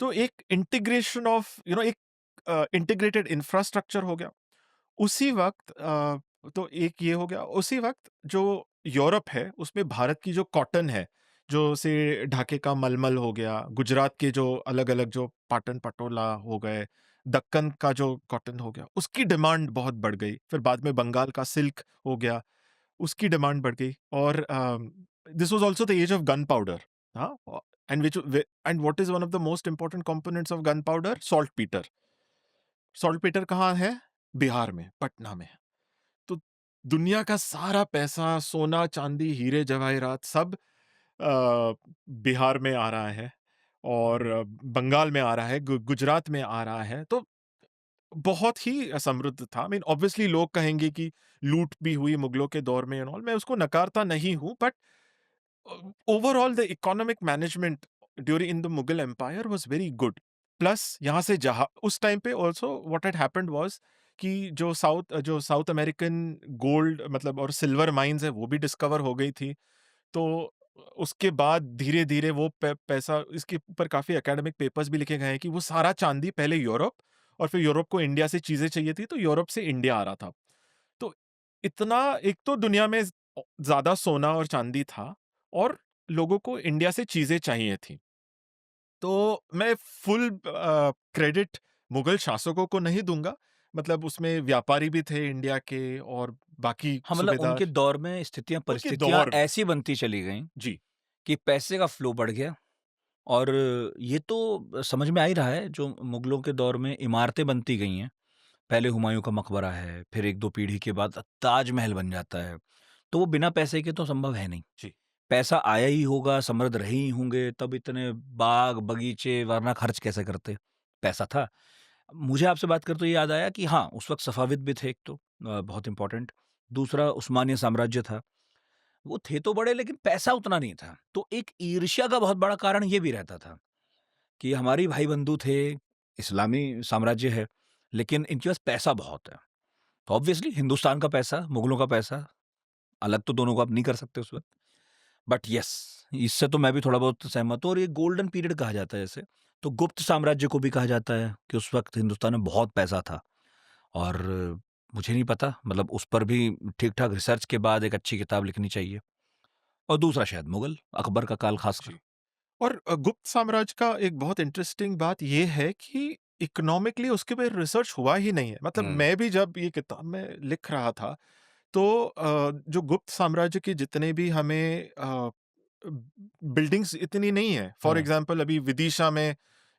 तो एक इंटीग्रेशन ऑफ एक इंटीग्रेटेड इंफ्रास्ट्रक्चर हो गया। उसी वक़्त तो एक ये हो गया, उसी वक़्त जो यूरोप है, उसमें भारत की जो कॉटन है, जो से ढाके का मलमल हो गया, गुजरात के जो अलग-अलग जो पाटन पटोला हो गए, दक्कन का जो कॉटन हो गया, उसकी डिमांड बहुत बढ़ गई। फिर बाद में बंगाल का सिल्क हो गया, उसकी डिमांड बढ़ गई। और this was also the age of gun powder. हाँ, and and what is one of the most important components of gun powder? Saltpetre. Saltpetre कहाँ है? बिहार में, पटना में। तो दुनिया का सारा पैसा, सोना, चांदी, हीरे जवाहरात सब बिहार में आ रहा है, और बंगाल में आ रहा है, गुजरात में आ रहा है। तो बहुत ही समृद्ध था। आई मीन ऑब्वियसली लोग कहेंगे कि लूट भी हुई मुगलों के दौर में एंड ऑल, मैं उसको नकारता नहीं हूँ, but overall the economic management during in the Mughal empire was very good. Plus यहाँ से जहा उस टाइम पे also what had happened was कि जो साउथ अमेरिकन गोल्ड मतलब और सिल्वर माइंस है वो भी डिस्कवर हो गई थी। तो उसके बाद धीरे-धीरे वो पैसा, इसके ऊपर काफ़ी एकेडमिक पेपर्स भी लिखे गए हैं कि वो सारा चाँदी पहले यूरोप, और फिर यूरोप को इंडिया से चीज़ें चाहिए थी, तो यूरोप से इंडिया आ रहा था। तो इतना, एक तो दुनिया में ज़्यादा सोना और चाँदी था, और लोगों को इंडिया से चीज़ें चाहिए थी। तो मैं फुल क्रेडिट मुगल शासकों को नहीं दूँगा, मतलब उसमें व्यापारी भी थे इंडिया के, और बाकी हाँ, मतलब उनके सूबेदार, दौर में स्थितियाँ उनके परिस्थितियाँ दौर में। ऐसी बनती चली गईं जी, कि पैसे का फ्लो बढ़ गया। और ये तो समझ में आ ही रहा है, जो मुगलों के दौर में इमारतें बनती गई हैं। पहले हुमायूँ का मकबरा है, फिर 1-2 पीढ़ी के बाद ताजमहल बन जाता है। तो वो बिना पैसे के तो संभव है नहीं। जी, पैसा आया ही होगा, समृद्ध रहे ही होंगे, तब इतने बाग, बगीचे, वरना खर्च कैसे करते? पैसा था। मुझे आपसे बात करते हुए याद आया कि हाँ, उस वक़्त सफ़ाविद भी थे एक तो बहुत इम्पोर्टेंट। दूसरा उस्मानिया साम्राज्य था। वो थे तो बड़े, लेकिन पैसा उतना नहीं था। तो एक ईर्ष्या का बहुत बड़ा कारण ये भी रहता था कि हमारी भाई-बंधु थे, इस्लामी साम्राज्य है, लेकिन इनके पास पैसा बहुत है। तो ऑब्वियसली हिंदुस्तान का पैसा, मुगलों का पैसा, अलग तो दोनों को आप नहीं कर सकते उस वक़्त। बट येस, इससे तो मैं भी थोड़ा बहुत सहमत हूँ, और ये गोल्डन पीरियड कहा जाता है इसे। तो गुप्त साम्राज्य को भी कहा जाता है कि उस वक़्त हिंदुस्तान में बहुत पैसा था। और मुझे नहीं पता, मतलब उस पर भी ठीक-ठाक रिसर्च के बाद एक अच्छी किताब लिखनी चाहिए। और दूसरा शायद मुगल, अकबर का काल ख़ासकर। जी। और गुप्त साम्राज्य का एक बहुत इंटरेस्टिंग बात ये है कि इकोनॉमिकली उसके पे रिसर्च हुआ ही नहीं है। मतलब हुँ, मैं भी जब ये किताब में लिख रहा था, तो जो गुप्त साम्राज्य के जितने भी हमें बिल्डिंग्स इतनी नहीं है। फॉर हुँ, एग्जांपल अभी विदिशा में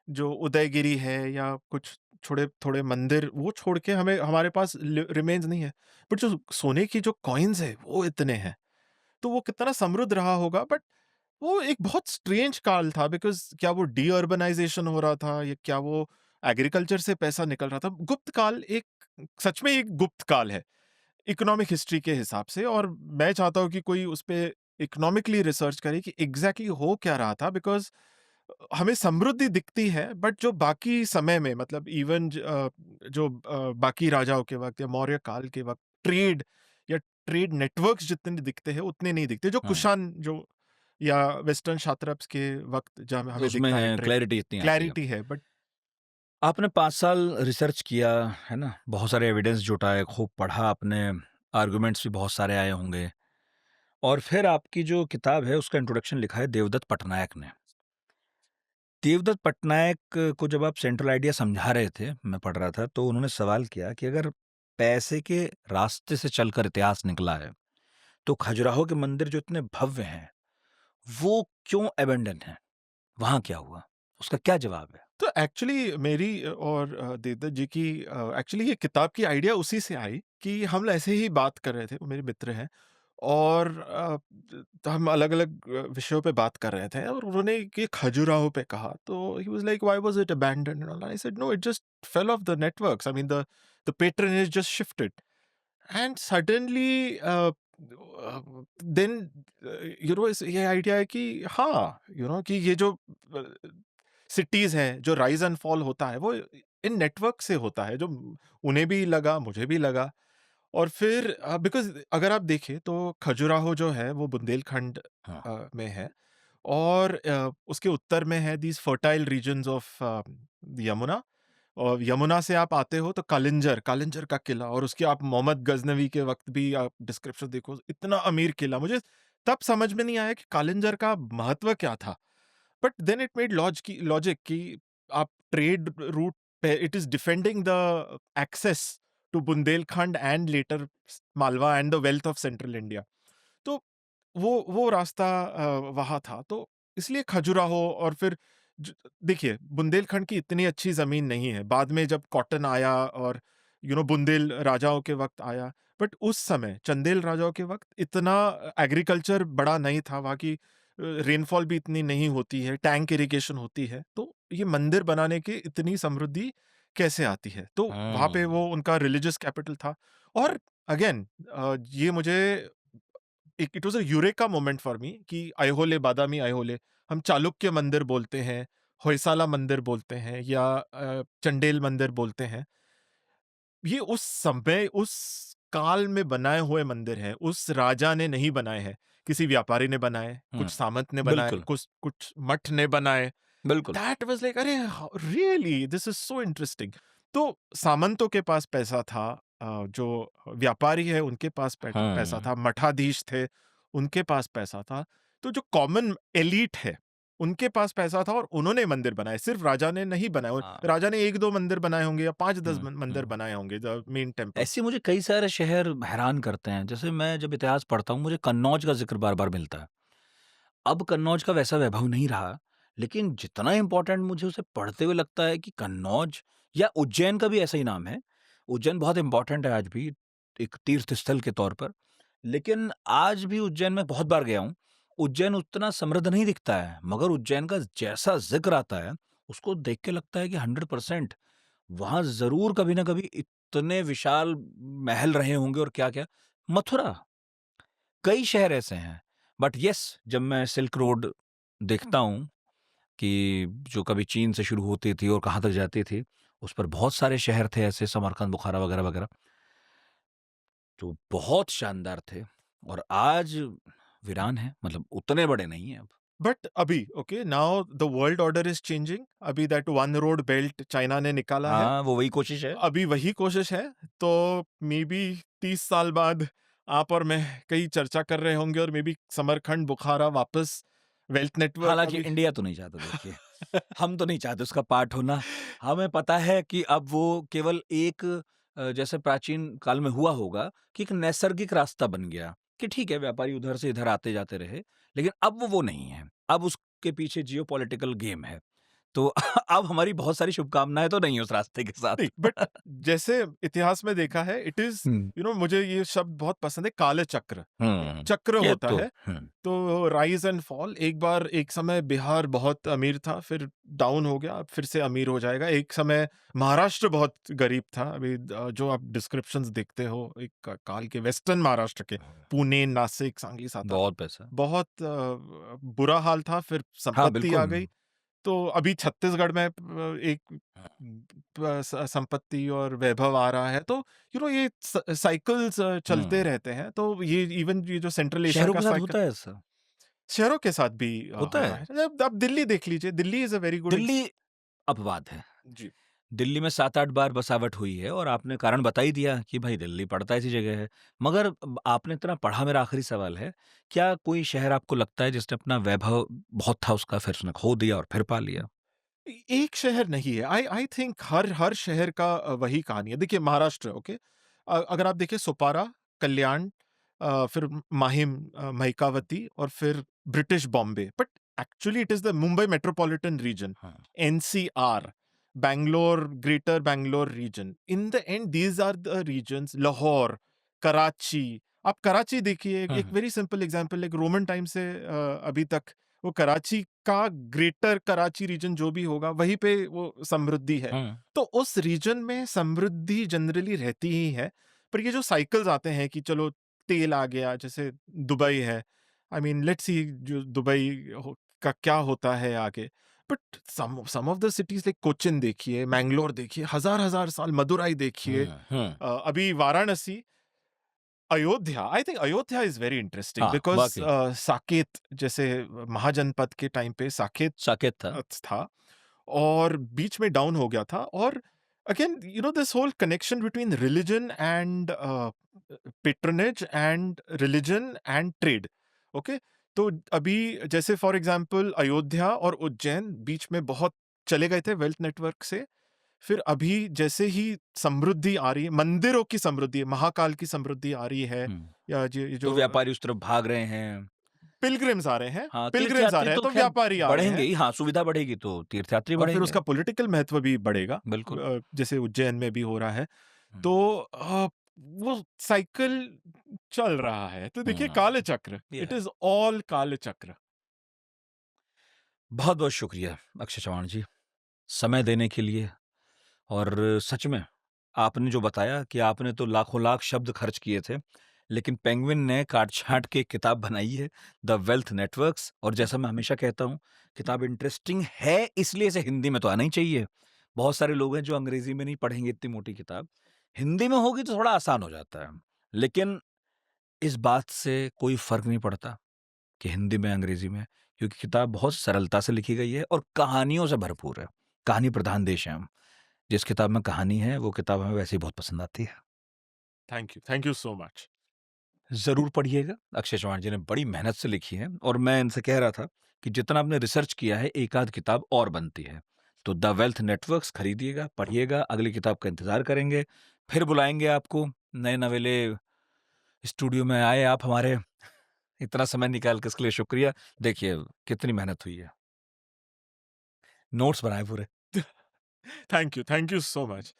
जो उदयगिरी है, या कुछ थोड़े थोड़े मंदिर, वो छोड़ के हमें हमारे पास रिमेन्स नहीं है। बट जो सोने की जो कॉइन्स है वो इतने हैं। तो वो कितना समृद्ध रहा होगा। बट वो एक बहुत स्ट्रेंज काल था, बिकॉज़ क्या वो डी-अर्बनाइज़ेशन हो रहा था, या क्या वो एग्रीकल्चर से पैसा निकल रहा था? गुप्त काल एक, सच में एक गुप्त काल है, इकोनॉमिक हिस्ट्री के हिसाब से। और मैं चाहता हूँ कि कोई उस पे इकोनॉमिकली रिसर्च करे कि एग्ज़ैक्टली हो क्या रहा था, बिकॉज़ हमें समृद्धि दिखती है, बट जो बाकी समय में, मतलब इवन जो बाकी राजाओं के वक़्त या मौर्य काल के वक़्त ट्रेड, या ट्रेड नेटवर्क्स जितने दिखते हैं उतने नहीं दिखते। जो हुँ। कुषाण जो या वेस्टर्न शात्रप्स के वक़्त जहाँ हमें दिखता है उसमें क्लैरिटी इतनी आती है। क्लैरिटी है, बट आपने 5 साल रिसर्च किया, है ना? बहुत सारे एविडेंस जुटाए, खूब पढ़ा आपने, आर्गुमेंट्स भी बहुत सारे आए होंगे, और फिर आपकी जो किताब है उसका इंट्रोडक्शन लिखा है देवदत्त पटनायक ने। देवदत्त पटनायक को जब आप सेंट्रल आइडिया समझा रहे थे, मैं पढ़ रहा था, तो उन्होंने सवाल किया कि अगर पैसे के रास्ते से चलकर इतिहास निकला है, तो खजुराहो के मंदिर जो इतने भव्य हैं, वो क्यों अबैंडन हैं? वहाँ क्या हुआ? उसका क्या जवाब है? तो एक्चुअली मेरी और देवदत्त जी की एक्चुअली ये किताब की आइडिया उसी से आई कि हम ऐसे ही बात कर रहे थे, वो मेरे मित्र हैं, और तो हम अलग-अलग विषयों पे बात कर रहे थे, और उन्होंने ये खजुराहो पे कहा, तो he was like, why was it abandoned and all? I said, no, it just fell off the networks, I mean the patronage just shifted, and suddenly then इस ये आइडिया है कि हाँ, कि ये जो सिटीज़ हैं, जो राइज़ एंड फॉल होता है, वो इन नेटवर्क से होता है, जो उन्हें भी लगा, मुझे भी लगा। और फिर बिकॉज़ अगर आप देखें तो खजुराहो जो है वो बुंदेलखंड हाँ, में है, और उसके उत्तर में है these fertile regions of Yamuna, और यमुना से आप आते हो तो कालिंजर, कालिंजर का किला, और उसकी आप मोहम्मद गज़नवी के वक़्त भी आप डिस्क्रिप्शन देखो, इतना अमीर किला। मुझे तब समझ में नहीं आया कि कालिंजर का महत्व क्या था? But then it made logic कि आप trade route it is defending the access to Bundelkhand and later Malwa and the wealth of Central India. तो वो रास्ता वहाँ था, तो इसलिए खजुराहो और फिर देखिए बुंदेलखंड की इतनी अच्छी जमीन नहीं है। बाद में जब कॉटन आया और बुंदेल राजाओं के वक्त आया, बट उस समय चंदेल राजाओं के वक्त इतना एग्रीकल्चर बड़ा नहीं था, वहाँ की रेनफॉल भी इतनी नहीं होती है, टैंक इरिगेशन होती है, तो ये मंदिर बनाने की इतनी समृद्धि कैसे आती है? तो वहाँ पे वो हुँ। उनका रिलीजियस कैपिटल था। और अगेन ये मुझे it was a eureka moment for me कि ऐहोले बादामी ऐहोले, हम चालुक्य मंदिर बोलते हैं, होयसाला मंदिर बोलते हैं या चंडेल मंदिर बोलते हैं। ये उस समय, उस काल में बनाए हुए मंदिर हैं, उस राजा ने नहीं बनाए हैं। किसी व्यापारी ने बनाए, हुँ, कुछ सामंत ने बनाए, बिल्कुल, कुछ कुछ मठ ने बनाए। बिल्कुल। दैट वाज़ लाइक अरे really this is so interesting. तो सामंतों के पास पैसा था, जो व्यापारी है उनके पास पैसा हुँ। था, मठाधीश थे, उनके पास पैसा था। तो जो कॉमन एलीट है, उनके पास पैसा था और उन्होंने मंदिर बनाए, सिर्फ राजा ने नहीं बनाए। हाँ। राजा ने 1-2 मंदिर बनाए होंगे या 5-10 हुँ, मंदिर हुँ। बनाए होंगे, द मेन टेम्पल्स। ऐसे मुझे कई सारे शहर हैरान करते हैं। जैसे मैं जब इतिहास पढ़ता हूँ, मुझे कन्नौज का ज़िक्र बार-बार मिलता है। अब कन्नौज का वैसा वैभव नहीं रहा, लेकिन जितना इम्पोर्टेंट मुझे उसे पढ़ते हुए लगता है कि कन्नौज या उज्जैन का भी ऐसा ही नाम है। उज्जैन बहुत इम्पोर्टेंट है आज भी, एक तीर्थ स्थल के तौर पर। लेकिन आज भी उज्जैन में बहुत बार गया हूँ। उज्जैन उतना समृद्ध नहीं दिखता है, मगर उज्जैन का जैसा ज़िक्र आता है, उसको देख के लगता है कि 100% वहाँ ज़रूर कभी न कभी इतने विशाल महल रहे होंगे और क्या-क्या। मथुरा, कई शहर ऐसे हैं। बट येस, जब मैं सिल्क रोड देखता हूँ कि जो कभी चीन से शुरू होती थी और कहाँ तक जाती थी, उस पर बहुत सारे शहर थे ऐसे, समरकंद, बुखारा वगैरह-वगैरह, जो बहुत शानदार थे और आज वीरान हैं, मतलब उतने बड़े नहीं हैं अब। बट अभी okay, now the world order is changing. अभी that one road belt China ने निकाला है। हाँ, वो वही कोशिश है। अभी वही कोशिश है, तो मे बी 30 साल बाद आप और मैं कहीं चर्चा कर रहे होंगे और मे बी समरखंड, बुखारा वापस वेल्थ नेटवर्क हालाँकि अभी। इंडिया तो नहीं चाहता देखिए। हम तो नहीं चाहते उसका पार्ट होना। हमें पता है कि अब वो केवल एक जैसे प्राचीन काल में हुआ होगा कि एक नैसर्गिक रास्ता बन गया कि ठीक है, व्यापारी उधर से इधर आते-जाते रहे, लेकिन अब वो नहीं है। अब उसके पीछे जियोपॉलिटिकल गेम है। तो अब हमारी बहुत सारी शुभकामनाएँ तो नहीं है उस रास्ते के नहीं, साथ। बट जैसे इतिहास में देखा है, इट इज़ हुँ, मुझे ये शब्द बहुत पसंद है, काल चक्र। हुँ। चक्र ये होता तो है। हुँ, तो राइज़ एंड फॉल, एक बार एक समय बिहार बहुत अमीर था, फिर डाउन हो गया, अब फिर से अमीर हो जाएगा। एक समय महाराष्ट्र बहुत गरीब था, अभी जो आप डिस्क्रिप्शंस देखते हो एक काल के वेस्टर्न महाराष्ट्र के, पुणे, नासिक, सांगली, सातारा, बहुत पैसा। बहुत बुरा हाल था, फिर हाँ, संपत्ति आ बिल्कुल। गई। तो अभी छत्तीसगढ़ में एक संपत्ति और वैभव आ रहा है, तो ये साइकिल्स चलते हुँ। रहते हैं। तो ये इवन ये जो सेंट्रल एशिया शहरों का के साथ साइकिल होता है ऐसा? शहरों के साथ भी होता हो रहा है? है। अब दिल्ली देख लीजिए, Delhi is a very good Delhi अपवाद है। जी। दिल्ली में 7-8 बार बसावट हुई है और आपने कारण बता ही दिया कि भाई दिल्ली पड़ता ऐसी जगह है। मगर आपने इतना पढ़ा, मेरा आखिरी सवाल है, क्या कोई शहर आपको लगता है जिसने अपना वैभव बहुत था उसका फिर उसने खो दिया और फिर पा लिया? एक शहर नहीं है, आई आई थिंक हर हर शहर का वही कहानी है। देखिए महाराष्ट्र, ओके, अगर आप देखिए सुपारा, कल्याण, फिर माहिम, महिकावती और फिर British Bombay, but actually it is the Mumbai metropolitan region, हाँ। NCR, Bangalore, greater Bangalore region, in the end these are the regions, Lahore, Karachi. आप कराची देखिए, हुँ, एक हुँ। वेरी सिंपल एग्जांपल, एक रोमन टाइम से अभी तक वो कराची का ग्रेटर कराची रीजन जो भी होगा, वहीं पे वो समृद्धि है। हुँ, तो उस रीजन में समृद्धि जनरली रहती ही है। पर ये जो साइकिल्स आते हैं कि चलो तेल आ गया, जैसे दुबई है, आई मीन लेट्स सी जो दुबई का क्या होता है आगे। But some of the cities like Cochin देखिए, मैंगलोर देखिए, हजार हजार साल, मदुराई देखिए, हुँ, हुँ। अभी Varanasi, Ayodhya, I think Ayodhya is very interesting हाँ, बिकॉज वाक़ई साकेत, जैसे महाजनपद के टाइम पे साकेत साकेत था। था और बीच में डाउन हो गया था। और again this whole connection between religion and patronage and religion and trade, okay. तो अभी जैसे फॉर एग्जांपल अयोध्या और उज्जैन बीच में बहुत चले गए थे वेल्थ नेटवर्क से, फिर अभी जैसे ही समृद्धि आ रही है, मंदिरों की समृद्धि, महाकाल की समृद्धि आ रही है, हुँ। या ये तो जो व्यापारी उस तरफ भाग रहे हैं। पिलग्रिम्स आ रहे हैं, हाँ, पिलग्रिम्स आ तीर्थयात्री रहे हैं, तो तो ख़ैर व्यापारी आ रहे बढ़ेंगे हैं। ही, हाँ, सुविधा बढ़ेगी तो तीर्थयात्री और फिर बढ़ेंगे। उसका पॉलिटिकल महत्व भी बढ़ेगा, बिल्कुल। जैसे उज्जैन में भी हो रहा है। हुँ, तो वो साइकिल चल रहा है। तो देखिए, हुँ, काल चक्र, इट ये इज़ ऑल काल चक्र। बहुत-बहुत शुक्रिया अक्षय चव्हाण जी, समय देने के लिए। और सच में आपने जो बताया कि आपने तो लाखों लाख शब्द खर्च किए थे, लेकिन पेंगुइन ने काट-छाँट के एक किताब बनाई है, द वेल्थ नेटवर्क्स। और जैसा मैं हमेशा कहता हूँ, किताब इंटरेस्टिंग है इसलिए इसे हिंदी में तो आना ही चाहिए। बहुत सारे लोग हैं जो अंग्रेज़ी में नहीं पढ़ेंगे इतनी मोटी किताब। हिंदी में होगी तो थोड़ा आसान हो जाता है। लेकिन इस बात से कोई फ़र्क नहीं पड़ता कि हिंदी में, अंग्रेज़ी में, क्योंकि किताब बहुत सरलता से लिखी गई है और कहानियों से भरपूर है। कहानी प्रधान देश हैं हम। जिस किताब में कहानी है, वो किताब हमें वैसे ही बहुत पसंद आती है। Thank you so much. ज़रूर पढ़िएगा, अक्षय चव्हाण जी ने बड़ी मेहनत से लिखी है और मैं इनसे कह रहा था कि जितना आपने रिसर्च किया है, एक आध किताब और बनती है। तो द वेल्थ नेटवर्क्स खरीदिएगा, पढ़िएगा, अगली किताब का इंतज़ार करेंगे, फिर बुलाएँगे आपको। नए नवेले स्टूडियो में आए आप हमारे, इतना समय निकाल के इसके लिए शुक्रिया। देखिए, कितनी मेहनत हुई है। नोट्स बनाए पूरे। Thank you so much.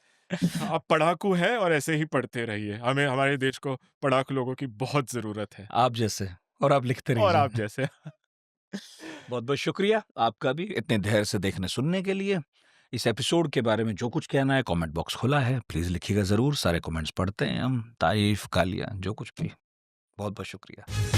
आप पढ़ाकू हैं और ऐसे ही पढ़ते रहिए। हमें, हमारे देश को पढ़ाकू लोगों की बहुत ज़रूरत है, आप जैसे, और आप लिखते और रहिए। आप जैसे। बहुत-बहुत शुक्रिया आपका भी इतने धैर्य से देखने सुनने के लिए। इस एपिसोड के बारे में जो कुछ कहना है, कमेंट बॉक्स खुला है, प्लीज़ लिखिएगा ज़रूर। सारे कमेंट्स पढ़ते हैं हम, तारीफ़, गालियाँ, जो कुछ भी। बहुत-बहुत शुक्रिया।